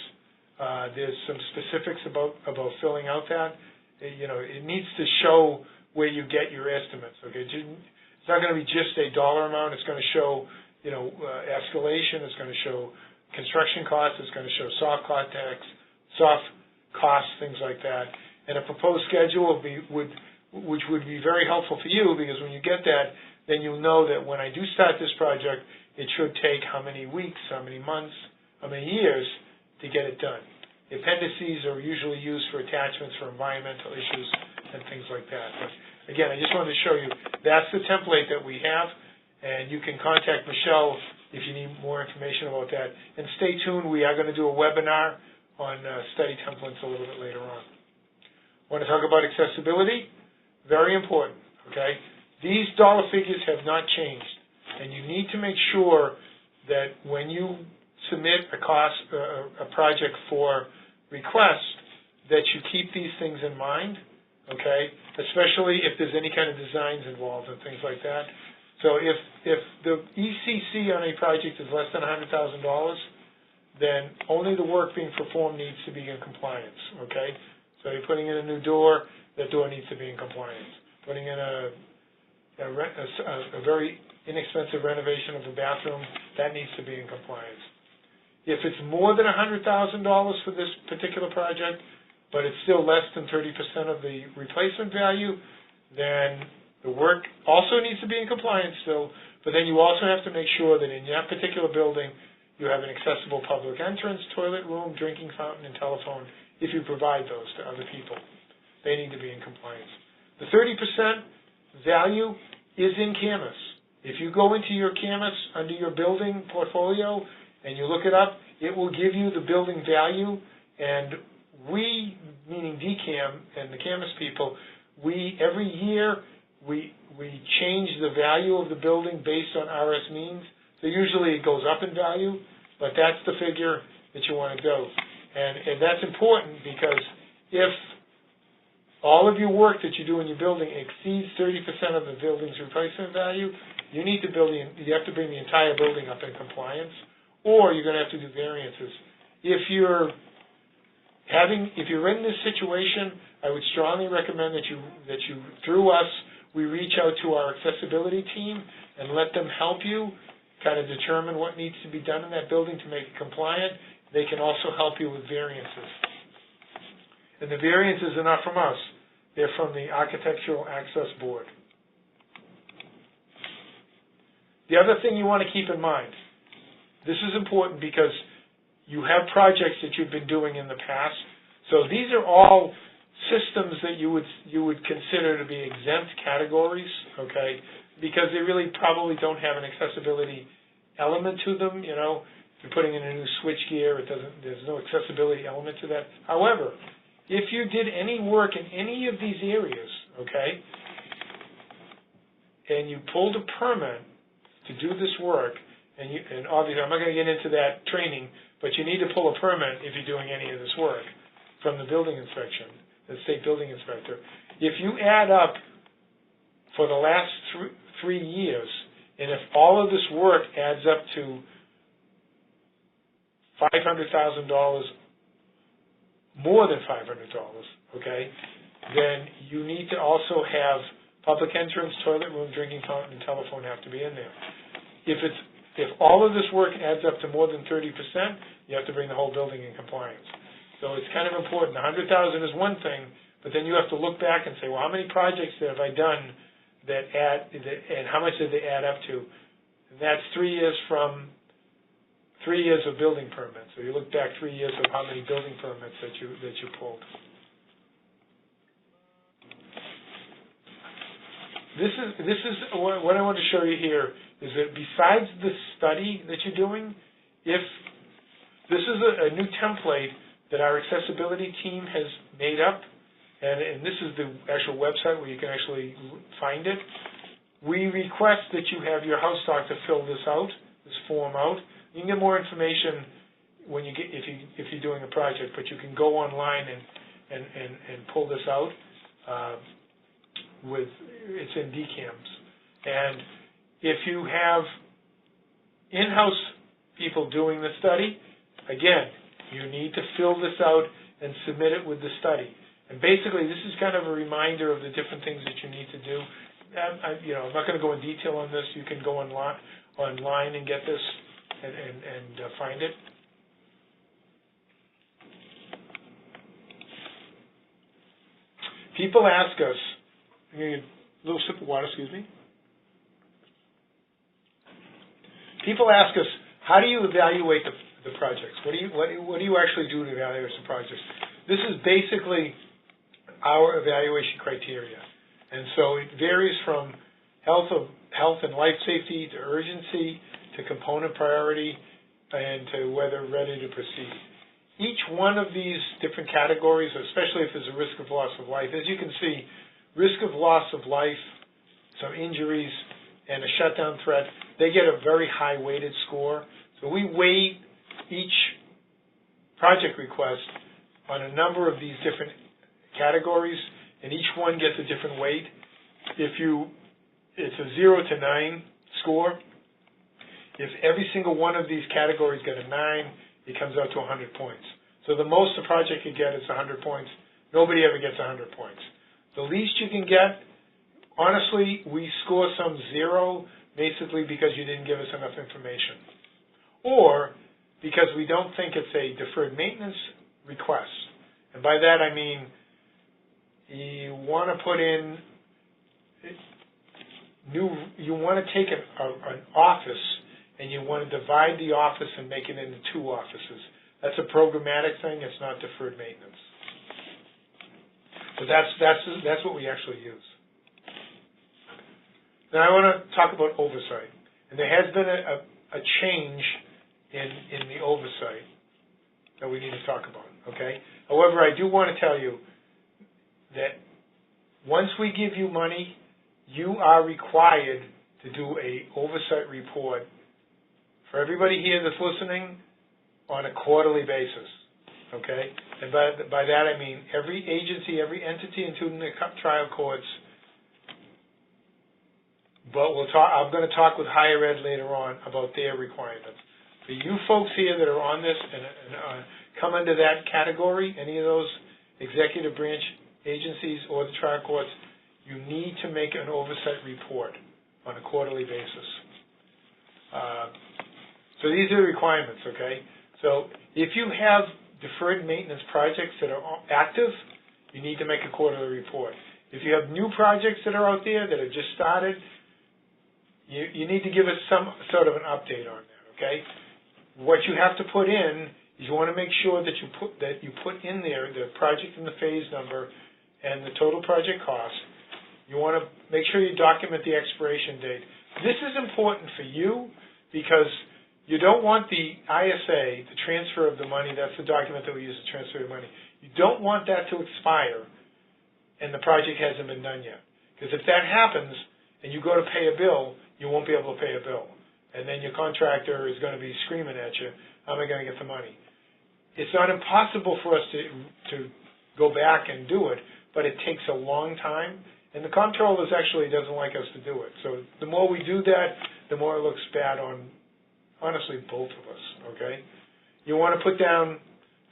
There's some specifics about filling out that. It needs to show where you get your estimates, okay? It's not going to be just a dollar amount. It's going to show, escalation. It's going to show construction costs. It's going to show soft costs, things like that. And a proposed schedule which would be very helpful for you, because when you get that, then you'll know that when I do start this project, it should take how many weeks, how many months, how many years to get it done. The appendices are usually used for attachments for environmental issues and things like that. But again, I just wanted to show you that's the template that we have, and you can contact Michelle if you need more information about that. And stay tuned. We are going to do a webinar on study templates a little bit later on. Want to talk about accessibility? Very important, okay? These dollar figures have not changed, and you need to make sure that when you submit a project for request, that you keep these things in mind, okay? Especially if there's any kind of designs involved and things like that. So if the ECC on a project is less than $100,000, then only the work being performed needs to be in compliance, okay? So you're putting in a new door, that door needs to be in compliance. Putting in a very inexpensive renovation of a bathroom, that needs to be in compliance. If it's more than $100,000 for this particular project, but it's still less than 30% of the replacement value, then the work also needs to be in compliance still, but then you also have to make sure that in that particular building you have an accessible public entrance, toilet room, drinking fountain, and telephone if you provide those to other people. They need to be in compliance. The 30% value is in Canvas. If you go into your Canvas under your building portfolio and you look it up, it will give you the building value, and we, meaning DCAM and the Canvas people, every year we change the value of the building based on RS means. So usually it goes up in value, but that's the figure that you want to go. And that's important because if all of your work that you do in your building exceeds 30% of the building's replacement value, you have to bring the entire building up in compliance, or you're going to have to do variances. If you're in this situation, I would strongly recommend that you through us, we reach out to our accessibility team and let them help you kind of determine what needs to be done in that building to make it compliant. They can also help you with variances. And the variances are not from us. They're from the Architectural Access Board. The other thing you want to keep in mind, this is important because you have projects that you've been doing in the past. So these are all systems that you would consider to be exempt categories, okay? Because they really probably don't have an accessibility element to them. You know, if you're putting in a new switch gear, there's no accessibility element to that. However, if you did any work in any of these areas, okay, and you pulled a permit to do this work, and obviously I'm not going to get into that training, but you need to pull a permit if you're doing any of this work from the building inspection, the state building inspector. If you add up for the last 3 years, and if all of this work adds up to $500,000, more than $500, okay, then you need to also have public entrance, toilet room, drinking fountain, and telephone have to be in there. If all of this work adds up to more than 30%, you have to bring the whole building in compliance. So it's kind of important. 100,000 is one thing, but then you have to look back and say, well, how many projects have I done and how much did they add up to? And that's 3 years from 3 years of building permits. So you look back 3 years of how many building permits that you pulled. This is what I want to show you here is that besides the study that you're doing, if this is a new template that our accessibility team has made up, and this is the actual website where you can actually find it. We request that you have your house doctor fill this form out. You can get more information when you if you're doing a project, but you can go online and pull this out. It's in DCAMs. And if you have in-house people doing the study, again, you need to fill this out and submit it with the study. And basically, this is kind of a reminder of the different things that you need to do. I'm not going to go in detail on this. You can go online and get this and find it. People ask us, a little sip of water, excuse me. People ask us, how do you evaluate the projects? What do you actually do to evaluate the projects? This is basically our evaluation criteria. And so it varies from health and life safety to urgency to component priority and to whether ready to proceed. each one of these different categories, especially if there's a risk of loss of life, as you can see, risk of loss of life, some injuries, and a shutdown threat, they get a very high weighted score. So we weight each project request on a number of these different categories, and each one gets a different weight. It's a 0 to 9 score. If every single one of these categories got a 9, it comes out to 100 points. So the most a project can get is 100 points. Nobody ever gets 100 points. The least you can get, honestly, we score some 0, basically because you didn't give us enough information, or because we don't think it's a deferred maintenance request. And by that I mean you want to put in you want to take an office and you want to divide the office and make it into 2 offices. That's a programmatic thing. It's not deferred maintenance. So that's what we actually use. Now I want to talk about oversight, and there has been a change in the oversight that we need to talk about. Okay. However, I do want to tell you that once we give you money, you are required to do a oversight report for everybody here that's listening on a quarterly basis. Okay. And by that I mean every agency, every entity, including the trial courts. But I'm going to talk with higher ed later on about their requirements. For you folks here that are on this and come under that category, any of those executive branch agencies or the trial courts, you need to make an oversight report on a quarterly basis. So these are the requirements, okay? So if you have deferred maintenance projects that are active, you need to make a quarterly report. If you have new projects that are out there that have just started, you need to give us some sort of an update on that, okay? What you have to put in is you want to make sure that you put in there the project and the phase number and the total project cost. You want to make sure you document the expiration date. This is important for you because you don't want the ISA, the transfer of the money, that's the document that we use to transfer the money. You don't want that to expire and the project hasn't been done yet. Because if that happens and you go to pay a bill, you won't be able to pay a bill. And then your contractor is going to be screaming at you, how am I going to get the money? It's not impossible for us to go back and do it, but it takes a long time. And the comptroller actually doesn't like us to do it. So the more we do that, the more it looks bad on, honestly, both of us, okay? You want to put down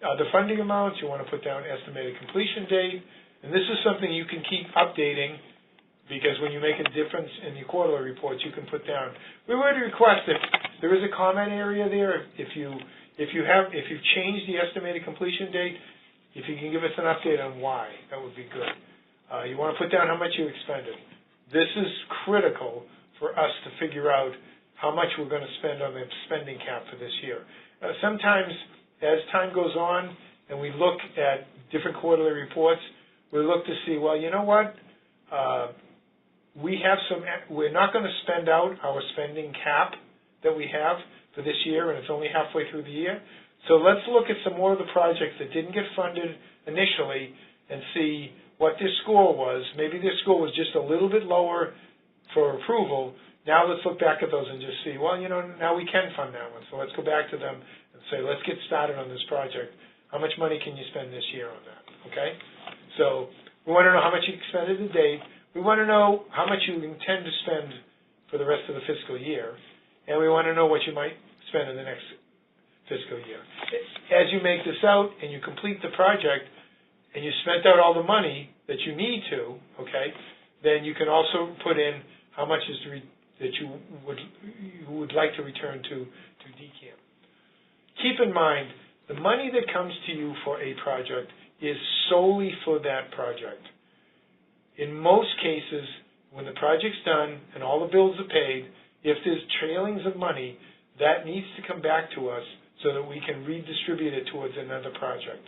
the funding amounts. You want to put down estimated completion date. And this is something you can keep updating because when you make a difference in your quarterly reports, you can put down. We would request that there is a comment area there. If you've changed the estimated completion date, if you can give us an update on why, that would be good. You want to put down how much you expended. This is critical for us to figure out how much we're going to spend on the spending cap for this year. Sometimes, as time goes on and we look at different quarterly reports, we look to see, well, you know what? We're not going to spend out our spending cap that we have for this year, and it's only halfway through the year. So let's look at some more of the projects that didn't get funded initially and see what their score was. Maybe their score was just a little bit lower for approval. Now let's look back at those and just see, well, now we can fund that one. So let's go back to them and say, let's get started on this project. How much money can you spend this year on that, okay? So we want to know how much you expended to date. We want to know how much you intend to spend for the rest of the fiscal year. And we want to know what you might spend in the next fiscal year. As you make this out and you complete the project and you spent out all the money that you need to, okay, then you can also put in how much is that you would like to return to DCAM. Keep in mind, the money that comes to you for a project is solely for that project. In most cases, when the project's done and all the bills are paid, if there's trailings of money, that needs to come back to us so that we can redistribute it towards another project.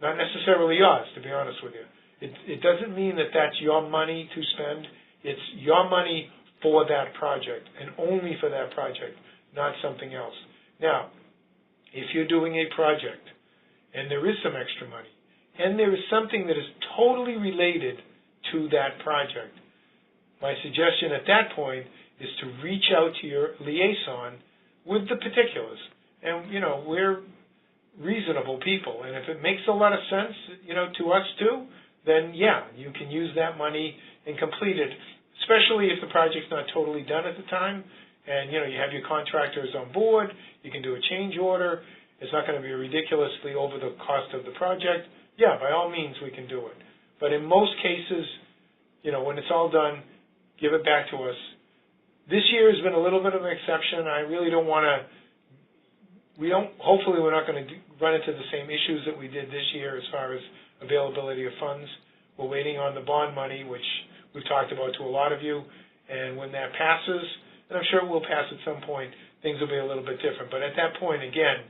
Not necessarily yours, to be honest with you. It doesn't mean that that's your money to spend. It's your money for that project and only for that project, not something else. Now, if you're doing a project and there is some extra money, and there is something that is totally related to that project, my suggestion at that point is to reach out to your liaison with the particulars. And, we're reasonable people, and if it makes a lot of sense, to us too, then yeah, you can use that money and complete it, especially if the project's not totally done at the time, and, you have your contractors on board, you can do a change order, it's not going to be ridiculously over the cost of the project. Yeah, by all means, we can do it. But in most cases, when it's all done, give it back to us. This year has been a little bit of an exception. I really don't want to, hopefully we're not going to run into the same issues that we did this year as far as availability of funds. We're waiting on the bond money, which we've talked about to a lot of you, and when that passes, and I'm sure it will pass at some point, things will be a little bit different. But at that point, again,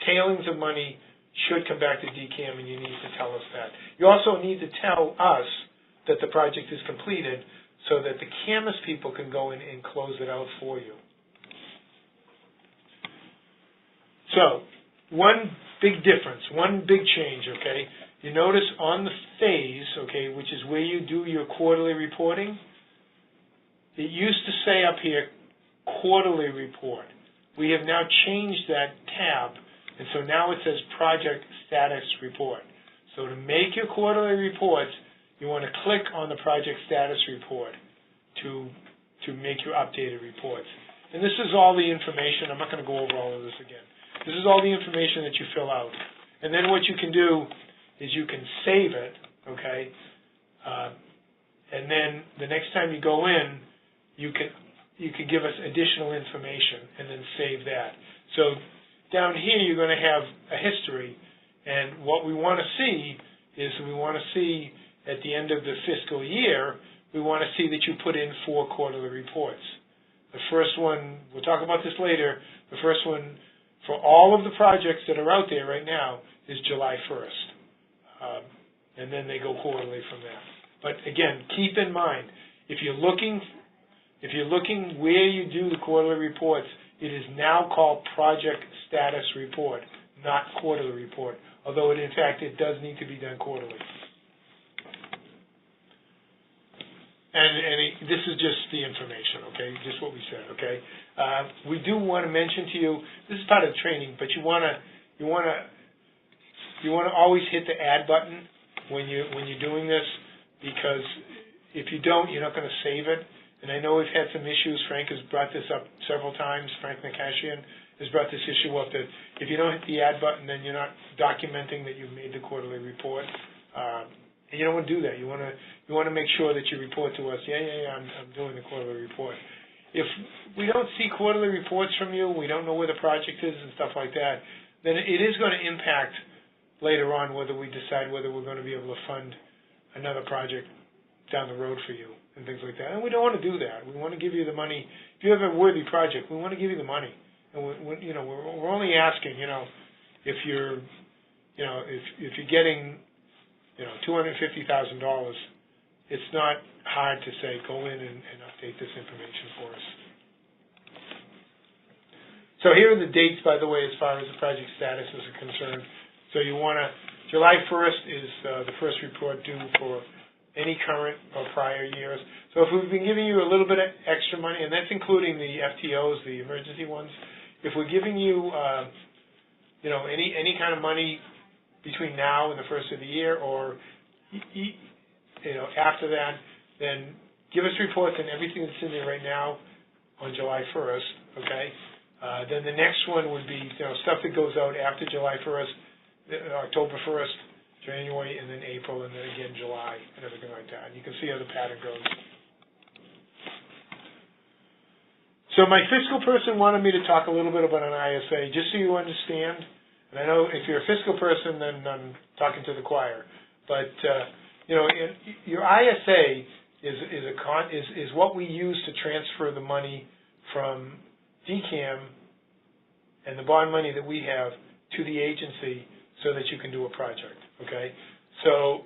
tailings of money should come back to DCAM, and you need to tell us that. You also need to tell us that the project is completed so that the CAMUS people can go in and close it out for you. So, one big difference, one big change, okay? You notice on the phase, okay, which is where you do your quarterly reporting, it used to say up here, quarterly report. We have now changed that tab, and so now it says project status report. So to make your quarterly reports, you want to click on the project status report to make your updated reports. And this is all the information. I'm not going to go over all of this again. This is all the information that you fill out. And then what you can do is you can save it, okay? And then the next time you go in, you can give us additional information and then save that. So down here you're going to have a history, and what we want to see is we want to see at the end of the fiscal year, we want to see that you put in 4 quarterly reports. The first one, we'll talk about this later, the first one for all of the projects that are out there right now is July 1st. And then they go quarterly from there. But again, keep in mind, if you're looking where you do the quarterly reports, it is now called project status report, not quarterly report, although in fact it does need to be done quarterly. And this is just the information, okay, just what we said, okay. We do want to mention to you, this is part of the training, but you want to always hit the add button when you're doing this, because if you don't, you're not going to save it. And I know we've had some issues. Frank has brought this up several times. Frank Nakashian has brought this issue up that if you don't hit the add button, then you're not documenting that you've made the quarterly report. And you don't want to do that. You want to make sure that you report to us. I'm doing the quarterly report. If we don't see quarterly reports from you, we don't know where the project is and stuff like that, then it is going to impact later on whether we decide whether we're going to be able to fund another project down the road for you and things like that. And we don't want to do that. We want to give you the money. If you have a worthy project, we want to give you the money. And we're only asking, if you're getting, $250,000, it's not hard to say go in and update this information for us. So here are the dates, by the way, as far as the project status is concerned. So you want to, July 1st is the first report due for any current or prior years. So if we've been giving you a little bit of extra money, and that's including the FTOs, the emergency ones, if we're giving you, any kind of money between now and the first of the year, or after that, then give us reports on everything that's in there right now on July 1st, okay? Then the next one would be stuff that goes out after July 1st, October 1st, January, and then April, and then again July, and everything like that. And you can see how the pattern goes. So my fiscal person wanted me to talk a little bit about an ISA, just so you understand. And I know if you're a fiscal person, then I'm talking to the choir. But your ISA is what we use to transfer the money from DCAM and the bond money that we have to the agency so that you can do a project. Okay, so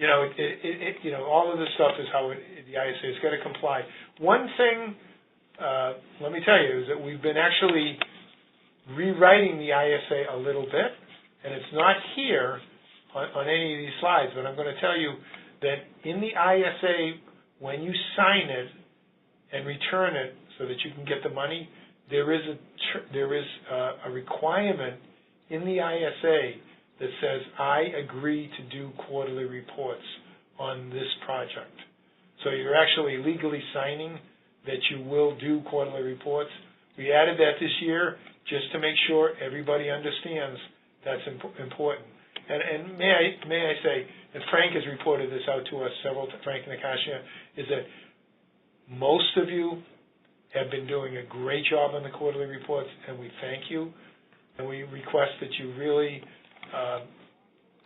all of this stuff is how the ISA is going to comply. One thing, let me tell you, is that we've been actually rewriting the ISA a little bit, and it's not here on any of these slides, but I'm going to tell you that in the ISA, when you sign it and return it so that you can get the money, there is a requirement in the ISA that says, I agree to do quarterly reports on this project. So you're actually legally signing that you will do quarterly reports. We added that this year just to make sure everybody understands that's important. And may I say, and Frank has reported this out to us several times, Frank Nakashia, is that most of you have been doing a great job on the quarterly reports, and we thank you, and we request that you really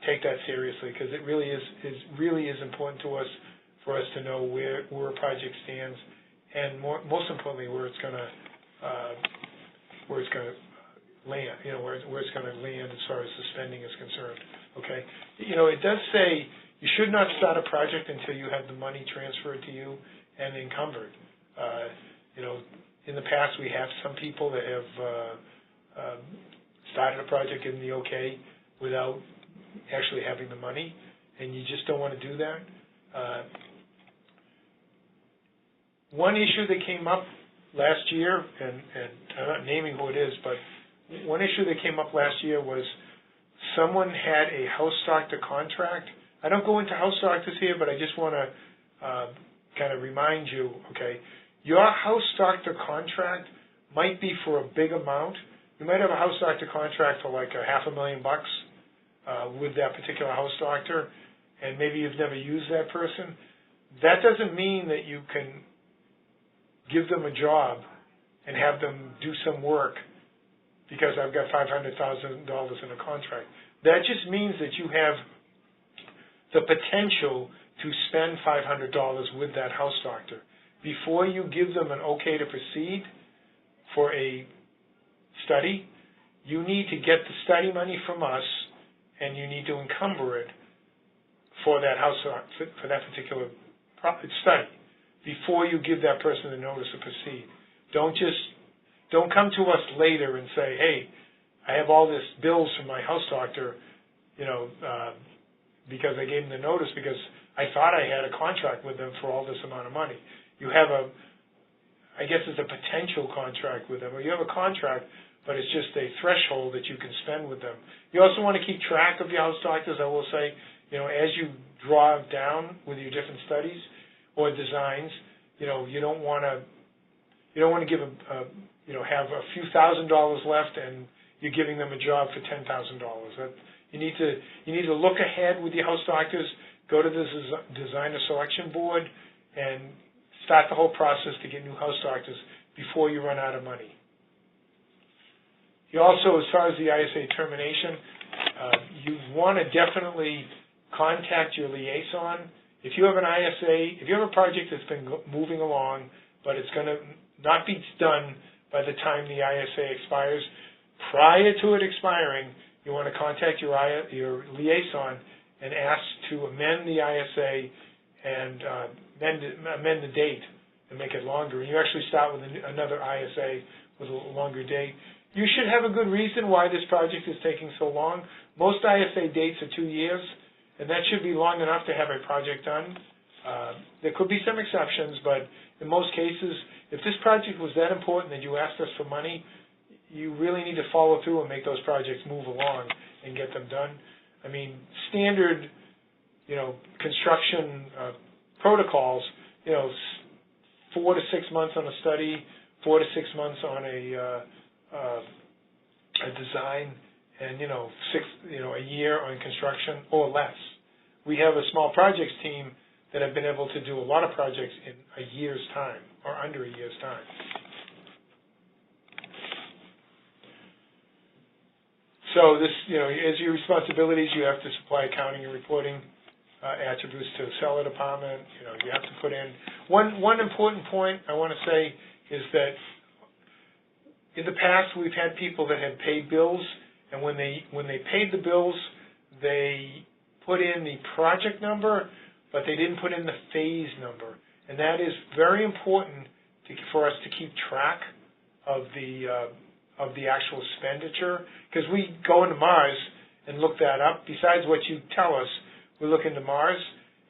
take that seriously, because it really is important to us for us to know where a project stands, and most importantly where it's going to land, where it's going to land as far as the spending is concerned. Okay, it does say you should not start a project until you have the money transferred to you and encumbered. In the past we have some people that have started a project, given the okay, without actually having the money, and you just don't want to do that. One issue that came up last year, and I'm not naming who it is, but one issue that came up last year was someone had a house doctor contract. I don't go into house doctors here, but I just want to kind of remind you, okay, your house doctor contract might be for a big amount. You might have a house doctor contract for like $500,000 with that particular house doctor, and maybe you've never used that person. That doesn't mean that you can give them a job and have them do some work because I've got $500,000 in a contract. That just means that you have the potential to spend $500 with that house doctor. Before you give them an okay to proceed for a study, you need to get the study money from us, and you need to encumber it for that for that particular study before you give that person the notice to proceed. Don't come to us later and say, hey, I have all this bills from my house doctor, because I gave them the notice because I thought I had a contract with them for all this amount of money. You have I guess it's a potential contract with them, or you have a contract, but it's just a threshold that you can spend with them. You also want to keep track of your house doctors, I will say, as you draw down with your different studies or designs, you don't want to give have a few $1,000s left and you're giving them a job for $10,000. You need to look ahead with your house doctors, go to the designer selection board, and start the whole process to get new house doctors before you run out of money. You also, as far as the ISA termination, you want to definitely contact your liaison. If you have an ISA, if you have a project that's been moving along, but it's going to not be done by the time the ISA expires, prior to it expiring, you want to contact your liaison and ask to amend the ISA and amend the date and make it longer. And you actually start with another ISA with a longer date. You should have a good reason why this project is taking so long. Most ISA dates are 2 years, and that should be long enough to have a project done. There could be some exceptions, but in most cases, if this project was that important that you asked us for money, you really need to follow through and make those projects move along and get them done. I mean, standard, construction protocols, 4 to 6 months on a study, 4 to 6 months on a design, and a year on construction or less. We have a small projects team that have been able to do a lot of projects in a year's time or under a year's time. So this, as your responsibilities, you have to supply accounting and reporting attributes to the seller department. You have to put in one important point I want to say is that in the past we've had people that had paid bills, and when they paid the bills, they put in the project number, but they didn't put in the phase number, and that is very important for us to keep track of the actual expenditure, because we go into Mars and look that up. Besides what you tell us, we look into Mars,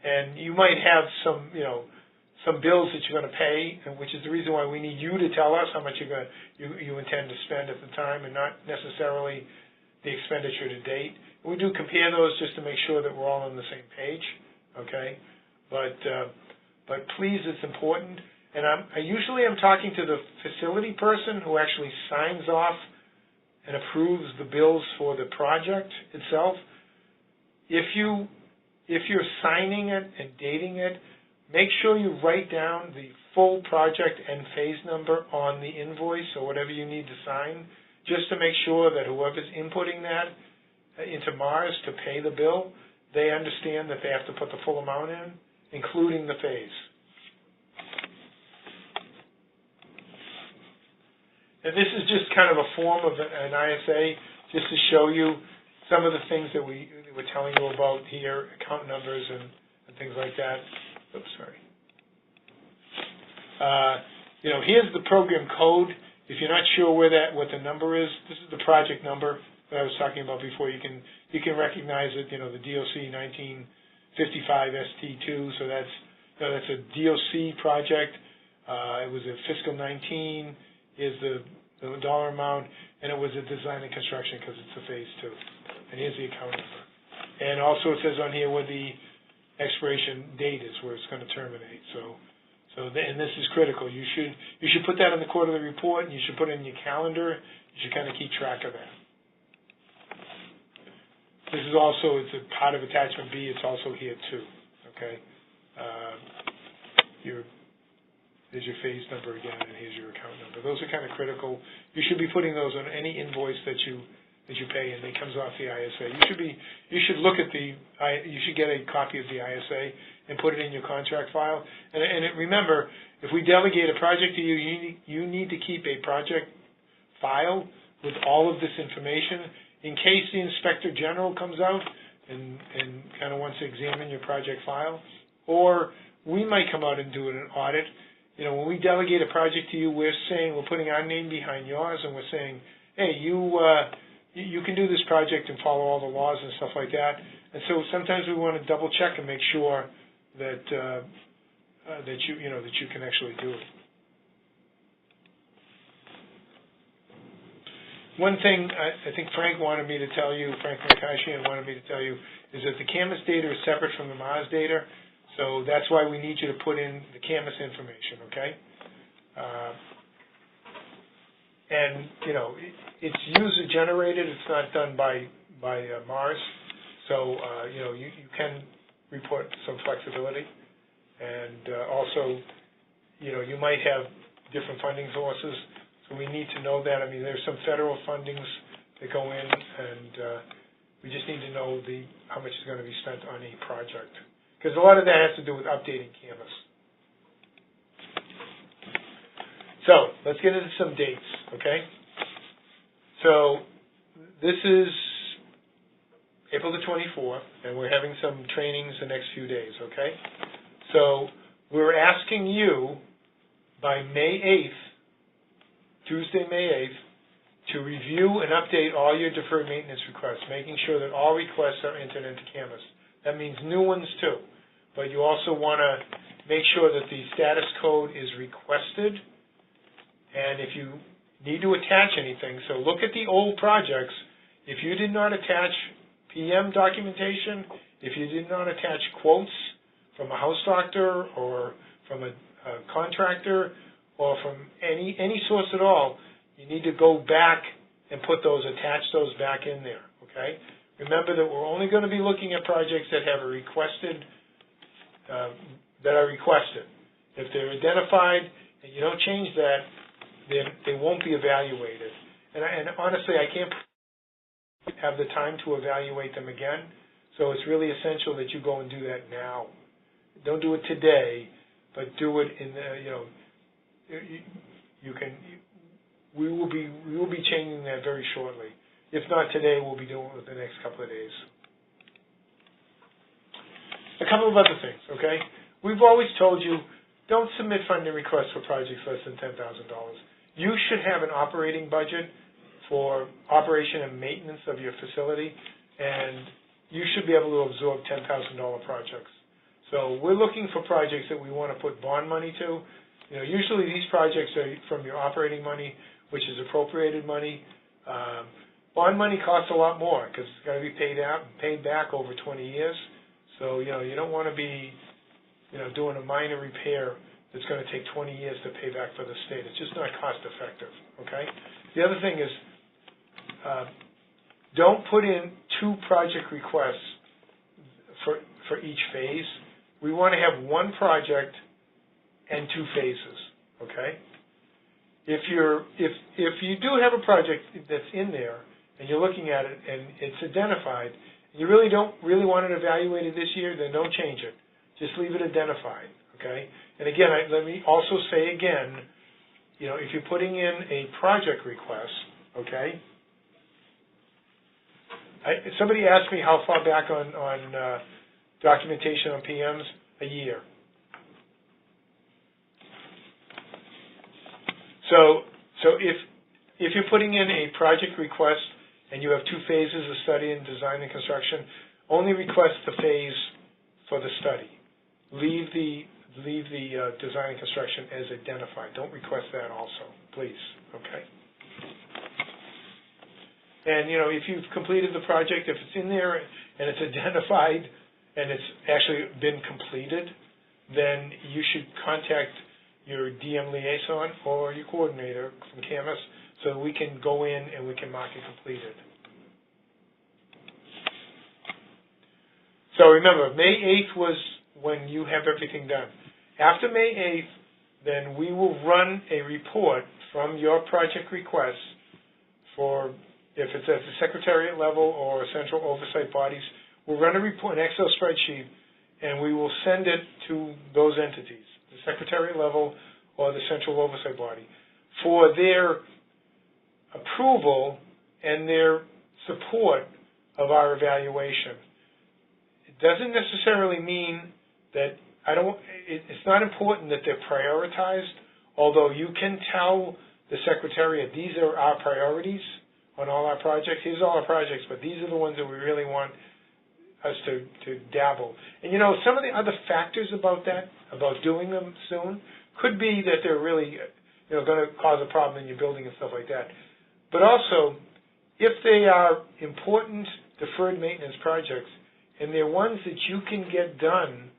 and you might have some, some bills that you're going to pay, and which is the reason why we need you to tell us how much you intend to spend at the time, and not necessarily the expenditure to date. We do compare those just to make sure that we're all on the same page, okay? But please, it's important. And I usually am talking to the facility person who actually signs off and approves the bills for the project itself. If you're signing it and dating it, make sure you write down the full project and phase number on the invoice or whatever you need to sign, just to make sure that whoever's inputting that into Mars to pay the bill, they understand that they have to put the full amount in, including the phase. And this is just kind of a form of an ISA, just to show you some of the things that we're telling you about here, account numbers and things like that. Oops, sorry. Here's the program code. If you're not sure what the number is, this is the project number that I was talking about before. You can recognize it. The DOC 1955 ST2. So that's a DOC project. It was a fiscal 19. Here's the dollar amount, and it was a design and construction because it's a phase 2. And here's the account number. And also it says on here where the expiration date is, where it's going to terminate. And this is critical. You should put that in the quarterly report, and you should put it in your calendar. You should kind of keep track of that. This is also, it's a part of attachment B. It's also here too. Okay. There's your phase number again, and here's your account number. Those are kind of critical. You should be putting those on any invoice that you pay, and it comes off the ISA. You should look at you should get a copy of the ISA and put it in your contract file. And remember, if we delegate a project to you, you need to keep a project file with all of this information in case the Inspector General comes out and kind of wants to examine your project file, or we might come out and do an audit. When we delegate a project to you, we're putting our name behind yours, and we're saying, hey, you can do this project and follow all the laws and stuff like that. And so sometimes we want to double check and make sure that you can actually do it. One thing I think Frank wanted me to tell you, Frank Mercashian wanted me to tell you, is that the Canvas data is separate from the Mars data. So that's why we need you to put in the Canvas information, okay? It's user generated. It's not done by Mars. So you can report some flexibility, and also you might have different funding sources. So we need to know that. I mean, there's some federal fundings that go in, and we just need to know how much is going to be spent on a project. Because a lot of that has to do with updating Canvas. So let's get into some dates, okay? So this is April the 24th, and we're having some trainings the next few days, okay? So we're asking you by May 8th, Tuesday, May 8th, to review and update all your deferred maintenance requests, making sure that all requests are entered into Canvas. That means new ones too. But you also want to make sure that the status code is requested. And if you need to attach anything, so look at the old projects. If you did not attach PM documentation, if you did not attach quotes from a house doctor or from a contractor or from any source at all, you need to go back and attach those back in there, okay? Remember that we're only going to be looking at projects that have that are requested. If they're identified and you don't change that, then they won't be evaluated. And honestly, I can't have the time to evaluate them again, so it's really essential that you go and do that now. Don't do it today, but do it in we will be changing that very shortly. If not today, we'll be doing it within the next couple of days. A couple of other things, okay? We've always told you, don't submit funding requests for projects less than $10,000. You should have an operating budget for operation and maintenance of your facility. and you should be able to absorb $10,000 projects. So we're looking for projects that we want to put bond money to. Usually these projects are from your operating money, which is appropriated money. Bond money costs a lot more because it's got to be paid back over 20 years. So you don't want to be doing a minor repair that's going to take 20 years to pay back for the state. It's just not cost effective. Okay. The other thing is, don't put in 2 project requests for each phase. We want to have 1 project and 2 phases. Okay. If you do have a project that's in there and you're looking at it and it's identified, and you really don't want it evaluated this year, then don't change it. Just leave it identified. Okay. And again, let me also say again, if you're putting in a project request, okay. Somebody asked me how far back on documentation on PMs. A year. So if you're putting in a project request and you have 2 phases of study and design and construction, only request the phase for the study. Leave the design and construction as identified. Don't request that also, please. Okay. And if you've completed the project, if it's in there and it's identified and it's actually been completed, then you should contact your DM liaison or your coordinator from CAMUS so we can go in and we can mark it completed. So remember, May 8th was when you have everything done. After May 8th, then we will run a report from your project requests for, if it's at the secretariat level or central oversight bodies, we'll run a report, an Excel spreadsheet, and we will send it to those entities, the secretariat level or the central oversight body, for their approval and their support of our evaluation. It doesn't necessarily mean that it's not important that they're prioritized, although you can tell the secretariat these are our priorities on all our projects. Here's all our projects, but these are the ones that we really want us to dabble. And some of the other factors about doing them soon could be that they're really going to cause a problem in your building and stuff like that. But also, if they are important deferred maintenance projects and they're ones that you can get done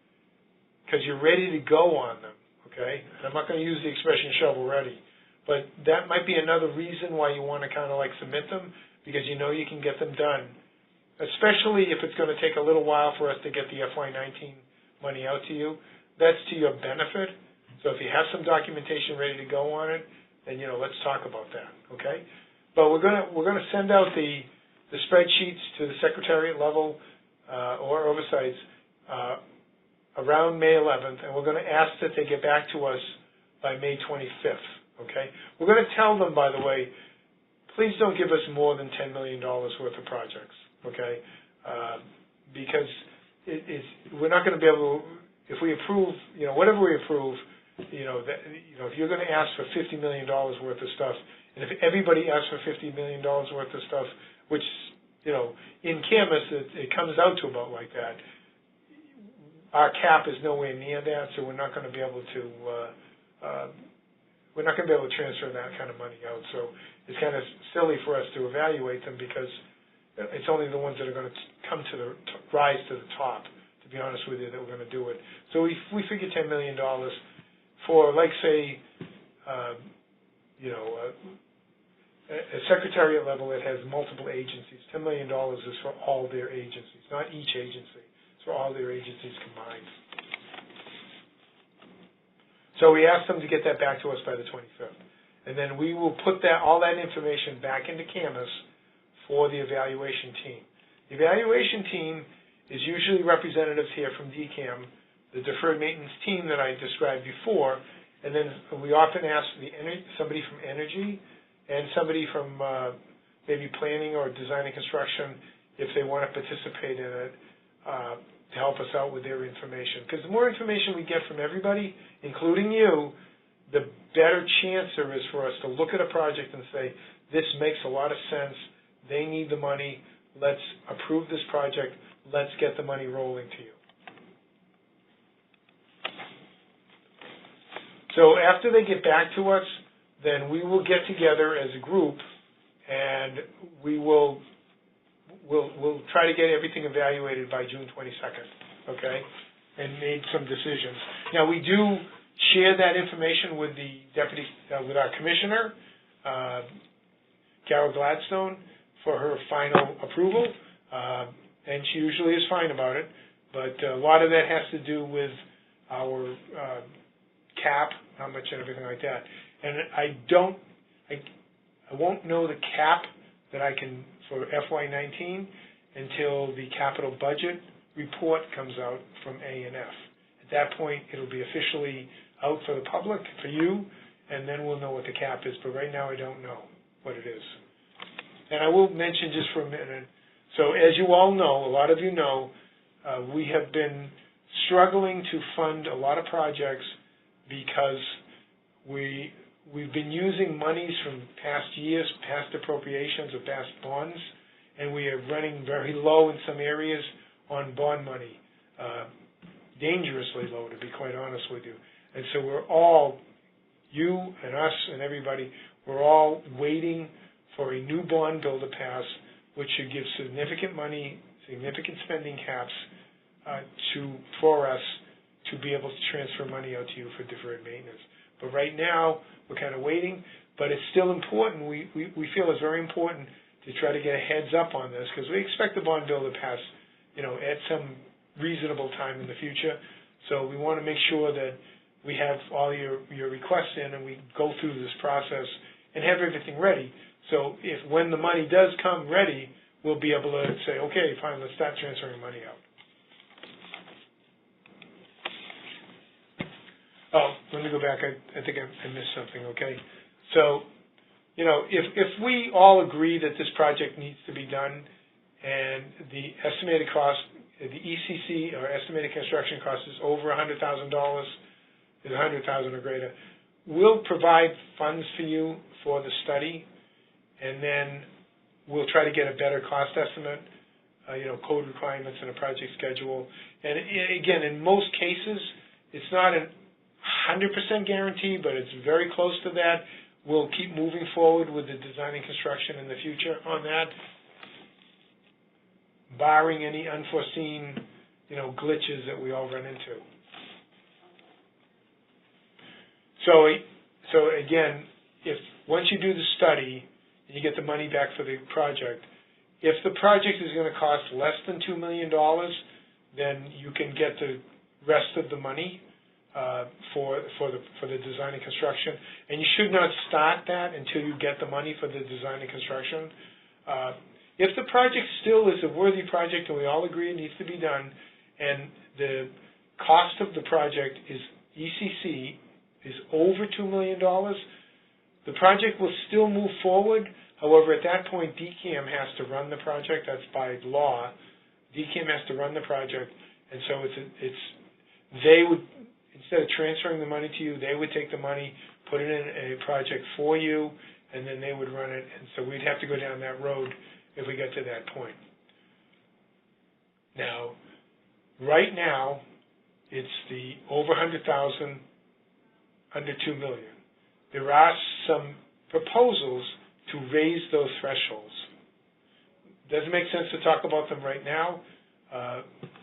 because you're ready to go on them, okay? And I'm not going to use the expression shovel ready, but that might be another reason why you want to kind of submit them, because you can get them done, especially if it's going to take a little while for us to get the FY19 money out to you. That's to your benefit. So if you have some documentation ready to go on it, then let's talk about that, okay? But we're going to send out the spreadsheets to the secretariat level or oversights around May 11th, and we're going to ask that they get back to us by May 25th, okay? We're going to tell them, by the way, please don't give us more than $10 million worth of projects, okay? Because we're not going to be able to, if we approve, whatever we approve, if you're going to ask for $50 million worth of stuff, and if everybody asks for $50 million worth of stuff, which, in CAMUS, it comes out to about like that, our cap is nowhere near that, so we're not going to be able to transfer that kind of money out. So it's kind of silly for us to evaluate them because it's only the ones that are going to rise to the top, to be honest with you, that we're going to do it. So we figure $10 million for, say, a secretariat level that has multiple agencies. $10 million is for all their agencies, not each agency. For all their agencies combined. So we asked them to get that back to us by the 25th. And then we will put all that information back into CAMUS for the evaluation team. The evaluation team is usually representatives here from DCAM, the deferred maintenance team that I described before, and then we often ask somebody from energy and somebody from maybe planning or design and construction if they want to participate in it. To help us out with their information. Because the more information we get from everybody, including you, the better chance there is for us to look at a project and say, this makes a lot of sense, they need the money, let's approve this project, let's get the money rolling to you. So after they get back to us, then we will get together as a group and we'll try to get everything evaluated by June 22nd, okay, and made some decisions. Now, we do share that information with the with our commissioner, Carol Gladstone, for her final approval, and she usually is fine about it, but a lot of that has to do with our cap, how much and everything like that. And I won't know the cap that I can for FY19 until the capital budget report comes out from A&F. At that point, it'll be officially out for the public, for you, and then we'll know what the cap is. But right now, I don't know what it is. And I will mention just for a minute, so as you all know, a lot of you know, we have been struggling to fund a lot of projects because we've been using monies from past years, past appropriations or past bonds, and we are running very low in some areas on bond money, dangerously low, to be quite honest with you. And so we're all, you and us and everybody, we're all waiting for a new bond bill to pass, which should give significant money, significant spending caps for us to be able to transfer money out to you for deferred maintenance. But right now, we're kind of waiting, but it's still important. We feel it's very important to try to get a heads up on this because we expect the bond bill to pass, at some reasonable time in the future. So we want to make sure that we have all your requests in and we go through this process and have everything ready. So when the money does come ready, we'll be able to say, okay, fine, let's start transferring money out. Oh, let me go back. I think I missed something, okay? So, if we all agree that this project needs to be done and the estimated cost, the ECC, or estimated construction cost, is over $100,000, is $100,000 or greater, we'll provide funds for you for the study, and then we'll try to get a better cost estimate, code requirements and a project schedule. And again, in most cases, it's not an 100% guarantee, but it's very close to that. We'll keep moving forward with the design and construction in the future on that, barring any unforeseen, glitches that we all run into. So again, if once you do the study and you get the money back for the project, if the project is going to cost less than $2 million, then you can get the rest of the money for the design and construction, and you should not start that until you get the money for the design and construction. If the project still is a worthy project and we all agree it needs to be done, and the cost of the project is ECC is over $2 million, the project will still move forward. However, at that point, DCAM has to run the project. That's by law. DCAM has to run the project, and so they would, instead of transferring the money to you, they would take the money, put it in a project for you, and then they would run it. And so we'd have to go down that road if we get to that point. Now, right now, it's the over 100,000, under 2 million. There are some proposals to raise those thresholds. Doesn't make sense to talk about them right now,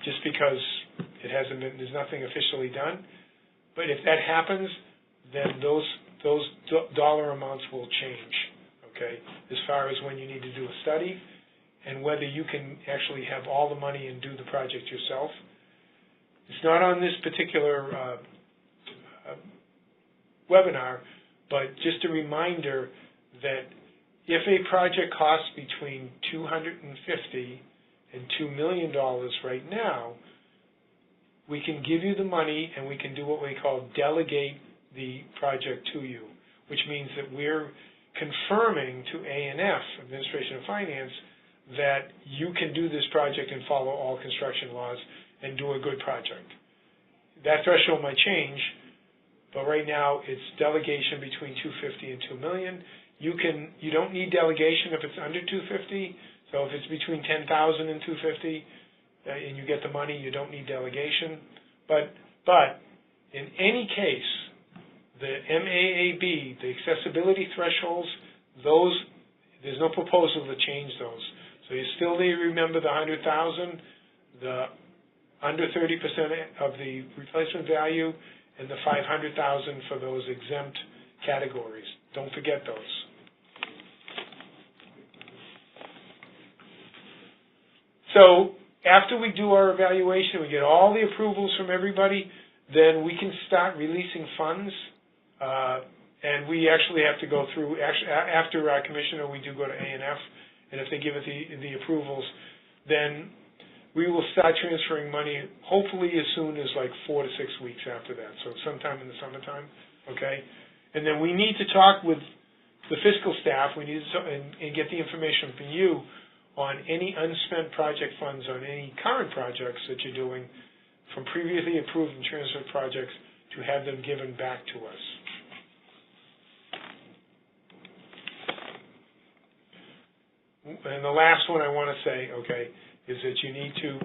just because there's nothing officially done. But if that happens, then those dollar amounts will change, okay, as far as when you need to do a study and whether you can actually have all the money and do the project yourself. It's not on this particular webinar, but just a reminder that if a project costs between $250,000 and $2 million right now, we can give you the money and we can do what we call delegate the project to you, which means that we're confirming to A&F, Administration of Finance, that you can do this project and follow all construction laws and do a good project. That threshold might change, but right now it's delegation between $250,000 and $2 million. You don't need delegation if it's under $250,000, So if it's between 10,000 and 250, and you get the money, you don't need delegation. But in any case, the MAAB, the accessibility thresholds, there's no proposal to change those. So you still need to remember the 100,000, the under 30% of the replacement value, and the 500,000 for those exempt categories. Don't forget those. So after we do our evaluation, we get all the approvals from everybody, then we can start releasing funds. And we actually have to go through, after our commissioner, we do go to A&F, and if they give it the approvals, then we will start transferring money, hopefully as soon as like 4 to 6 weeks after that, so sometime in the summertime, okay? And then we need to talk with the fiscal staff, we need to and get the information from you on any unspent project funds on any current projects that you're doing from previously approved and transferred projects to have them given back to us. And the last one I want to say, okay, is that you need to,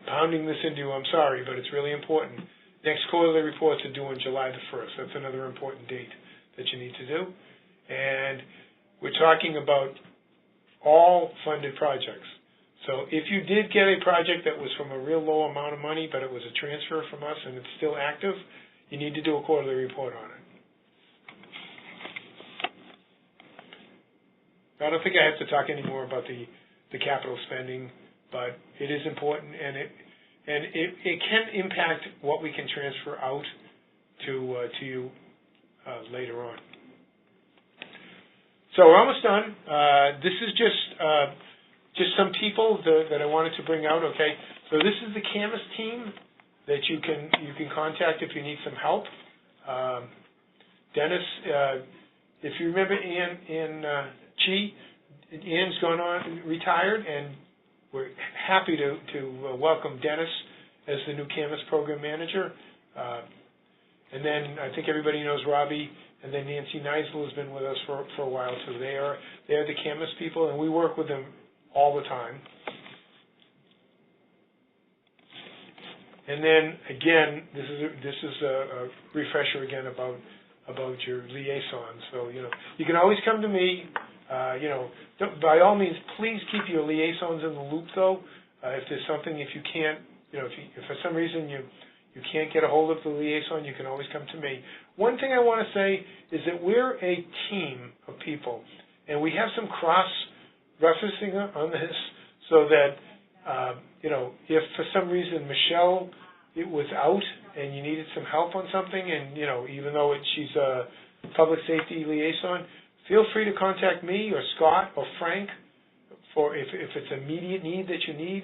pounding this into you, I'm sorry, but it's really important. Next quarterly reports are due on July the 1st. That's another important date that you need to do. And we're talking about all funded projects. So if you did get a project that was from a real low amount of money, but it was a transfer from us and it's still active, you need to do a quarterly report on it. I don't think I have to talk any more about the capital spending, but it is important, and it can impact what we can transfer out to you later on. So we're almost done. This is just some people that I wanted to bring out. Okay, so this is the Camas team that you can contact if you need some help. Dennis, if you remember Ann Ann's gone on, retired, and we're happy to welcome Dennis as the new Camas program manager. And then I think everybody knows Robbie, and then Nancy Neisel has been with us for a while too. They are the Camas people, and we work with them all the time. And then again, this is a refresher again about your liaisons. So you can always come to me. By all means, please keep your liaisons in the loop, though. If there's something, if you can't, if for some reason you can't get a hold of the liaison, you can always come to me. One thing I want to say is that we're a team of people, and we have some cross-referencing on this, so that if for some reason Michelle was out and you needed some help on something, and even though she's a public safety liaison, feel free to contact me or Scott or Frank for if it's immediate need that you need,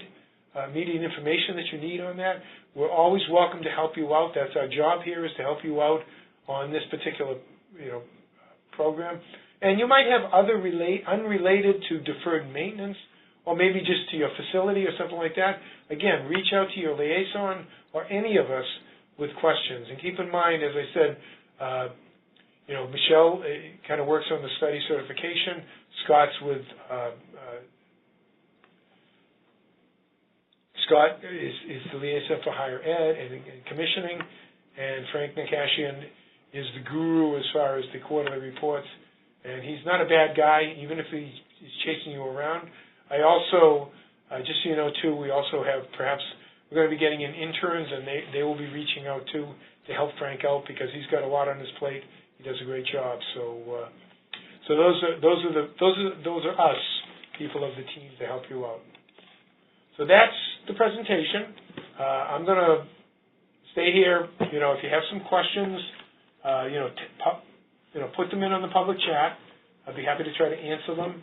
immediate information that you need on that. We're always welcome to help you out. That's our job here, is to help you out on this particular program. And you might have other unrelated to deferred maintenance, or maybe just to your facility or something like that. Again, reach out to your liaison or any of us with questions. And keep in mind, as I said, Michelle kind of works on the study certification. Scott's with Scott is the liaison for higher ed and commissioning, and Frank Nakashian is the guru as far as the quarterly reports. And he's not a bad guy, even if he's chasing you around. I also, just so you know too, we also have we're going to be getting in interns, and they will be reaching out too to help Frank out, because he's got a lot on his plate. He does a great job. So those are us, people of the team, to help you out. So that's the presentation. I'm going to stay here. If you have some questions, put them in on the public chat. I'd be happy to try to answer them.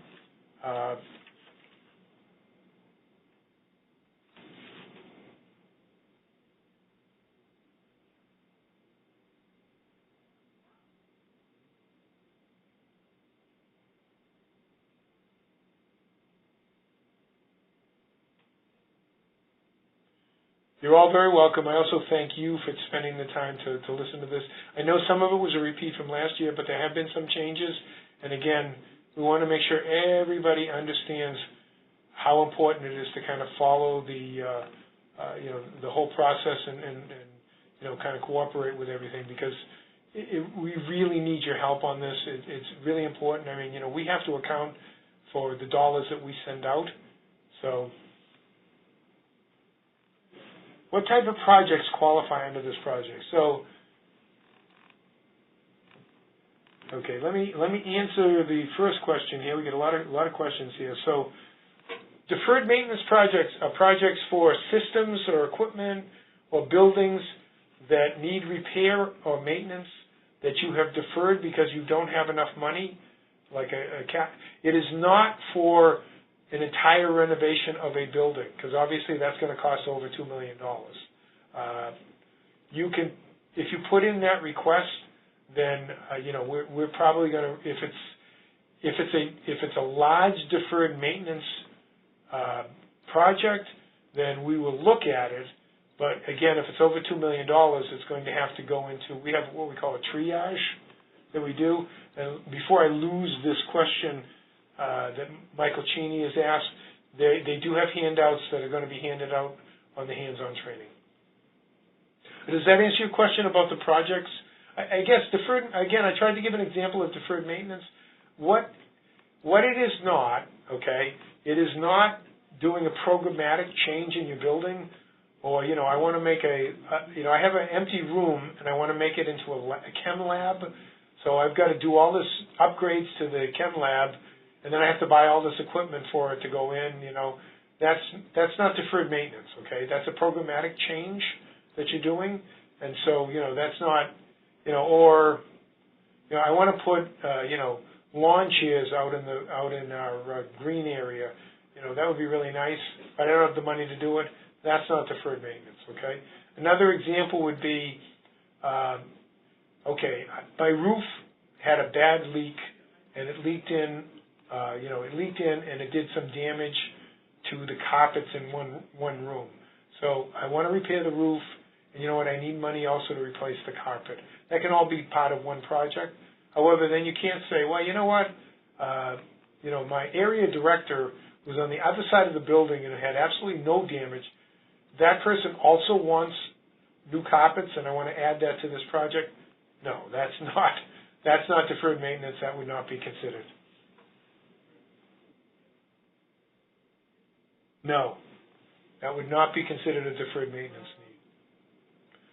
You're all very welcome. I also thank you for spending the time to listen to this. I know some of it was a repeat from last year, but there have been some changes. And again, we want to make sure everybody understands how important it is to kind of follow the the whole process and kind of cooperate with everything, because we really need your help on this. It's really important. I mean, we have to account for the dollars that we send out. So what type of projects qualify under this project? So, okay, let me answer the first question here. We get a lot of questions here. So, deferred maintenance projects are projects for systems or equipment or buildings that need repair or maintenance that you have deferred because you don't have enough money, like it is not for an entire renovation of a building, because obviously that's going to cost over $2 million. You can, if you put in that request, then we're probably going to, if it's a large deferred maintenance project, then we will look at it. But again, if it's over $2 million, it's going to have to go into, we have what we call a triage that we do. And before I lose this question that Michael Cheney has asked, they do have handouts that are going to be handed out on the hands-on training. Does that answer your question about the projects? I guess deferred, again, I tried to give an example of deferred maintenance. What it is not, okay, it is not doing a programmatic change in your building, or, I want to make I have an empty room and I want to make it into a chem lab, so I've got to do all this upgrades to the chem lab, and then I have to buy all this equipment for it to go in, that's not deferred maintenance, okay? That's a programmatic change that you're doing, and so, that's not, or, I want to put, lawn chairs out in our green area, that would be really nice, but I don't have the money to do it. That's not deferred maintenance, okay? Another example would be, my roof had a bad leak, and it leaked in, and it did some damage to the carpets in one room. So I want to repair the roof, and you know what? I need money also to replace the carpet. That can all be part of one project. However, then you can't say, well, you know what? My area director was on the other side of the building and it had absolutely no damage. That person also wants new carpets, and I want to add that to this project. No, that's not deferred maintenance. That would not be considered. No, that would not be considered a deferred maintenance need.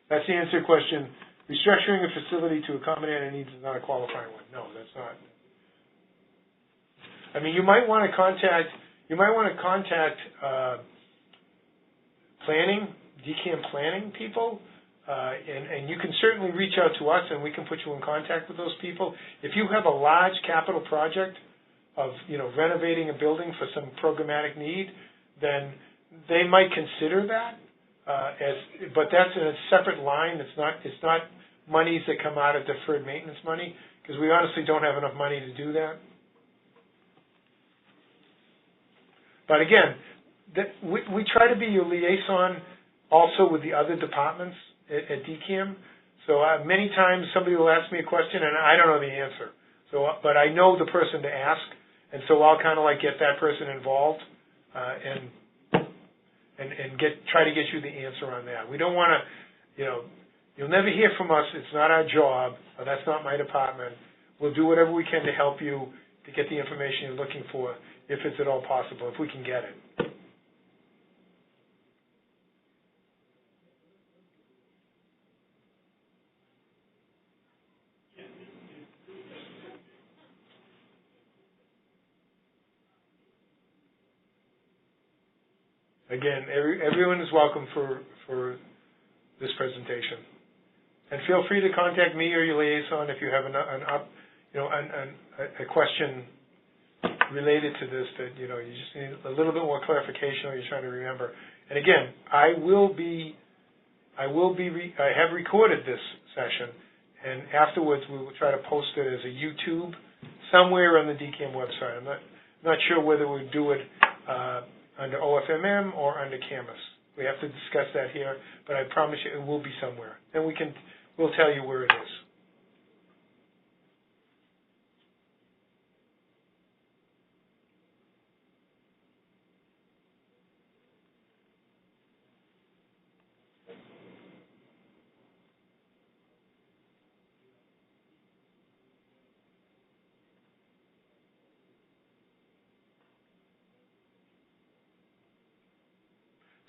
That's the answer to your question. Restructuring a facility to accommodate a needs is not a qualifying one. No, that's not. I mean, you might want to contact planning, DCAM planning people, and you can certainly reach out to us and we can put you in contact with those people. If you have a large capital project of, renovating a building for some programmatic need, then they might consider that, but that's in a separate line. It's not monies that come out of deferred maintenance money, because we honestly don't have enough money to do that. But again, we try to be your liaison also with the other departments at DCAM. So many times somebody will ask me a question and I don't know the answer. So, but I know the person to ask, and so I'll kind of get that person involved and try to get you the answer on that. We don't want to, you'll never hear from us. It's not our job. Or that's not my department. We'll do whatever we can to help you to get the information you're looking for, if it's at all possible, if we can get it. Again, everyone is welcome for this presentation, and feel free to contact me or your liaison if you have a question related to this that you just need a little bit more clarification or you're trying to remember. And again, I have recorded this session, and afterwards we will try to post it as a YouTube somewhere on the DCAM website. I'm not sure whether we do it under OFMM or under Camus. We have to discuss that here, but I promise you it will be somewhere. And we'll tell you where it is.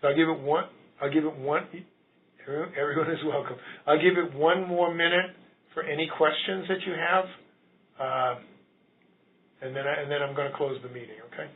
So I'll give it one. Everyone is welcome. I'll give it one more minute for any questions that you have, and then I'm going to close the meeting. Okay.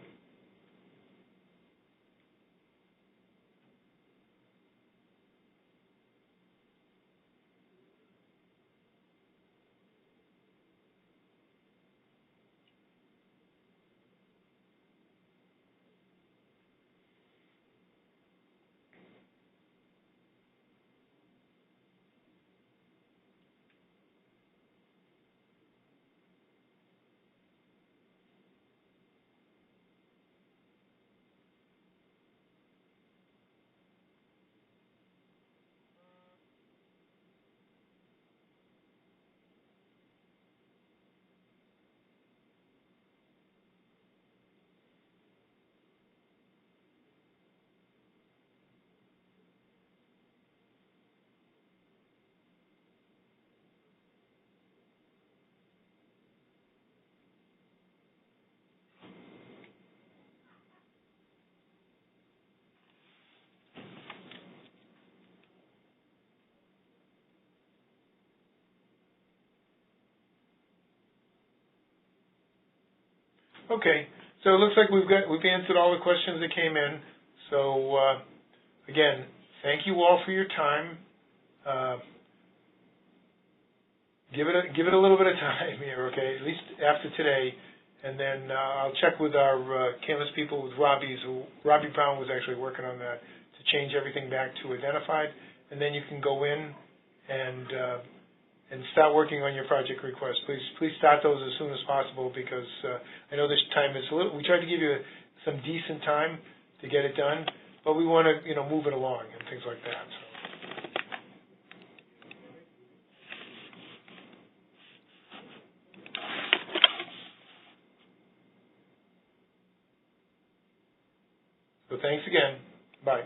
Okay, so it looks like we've answered all the questions that came in. So again, thank you all for your time. Give it a little bit of time here, okay? At least after today, and then I'll check with our Canvas people, with Robbie Brown was actually working on that to change everything back to identified, and then you can go in and start working on your project requests. Please start those as soon as possible, because I know this time is a little. We tried to give you some decent time to get it done, but we want to move it along and things like that. So thanks again. Bye.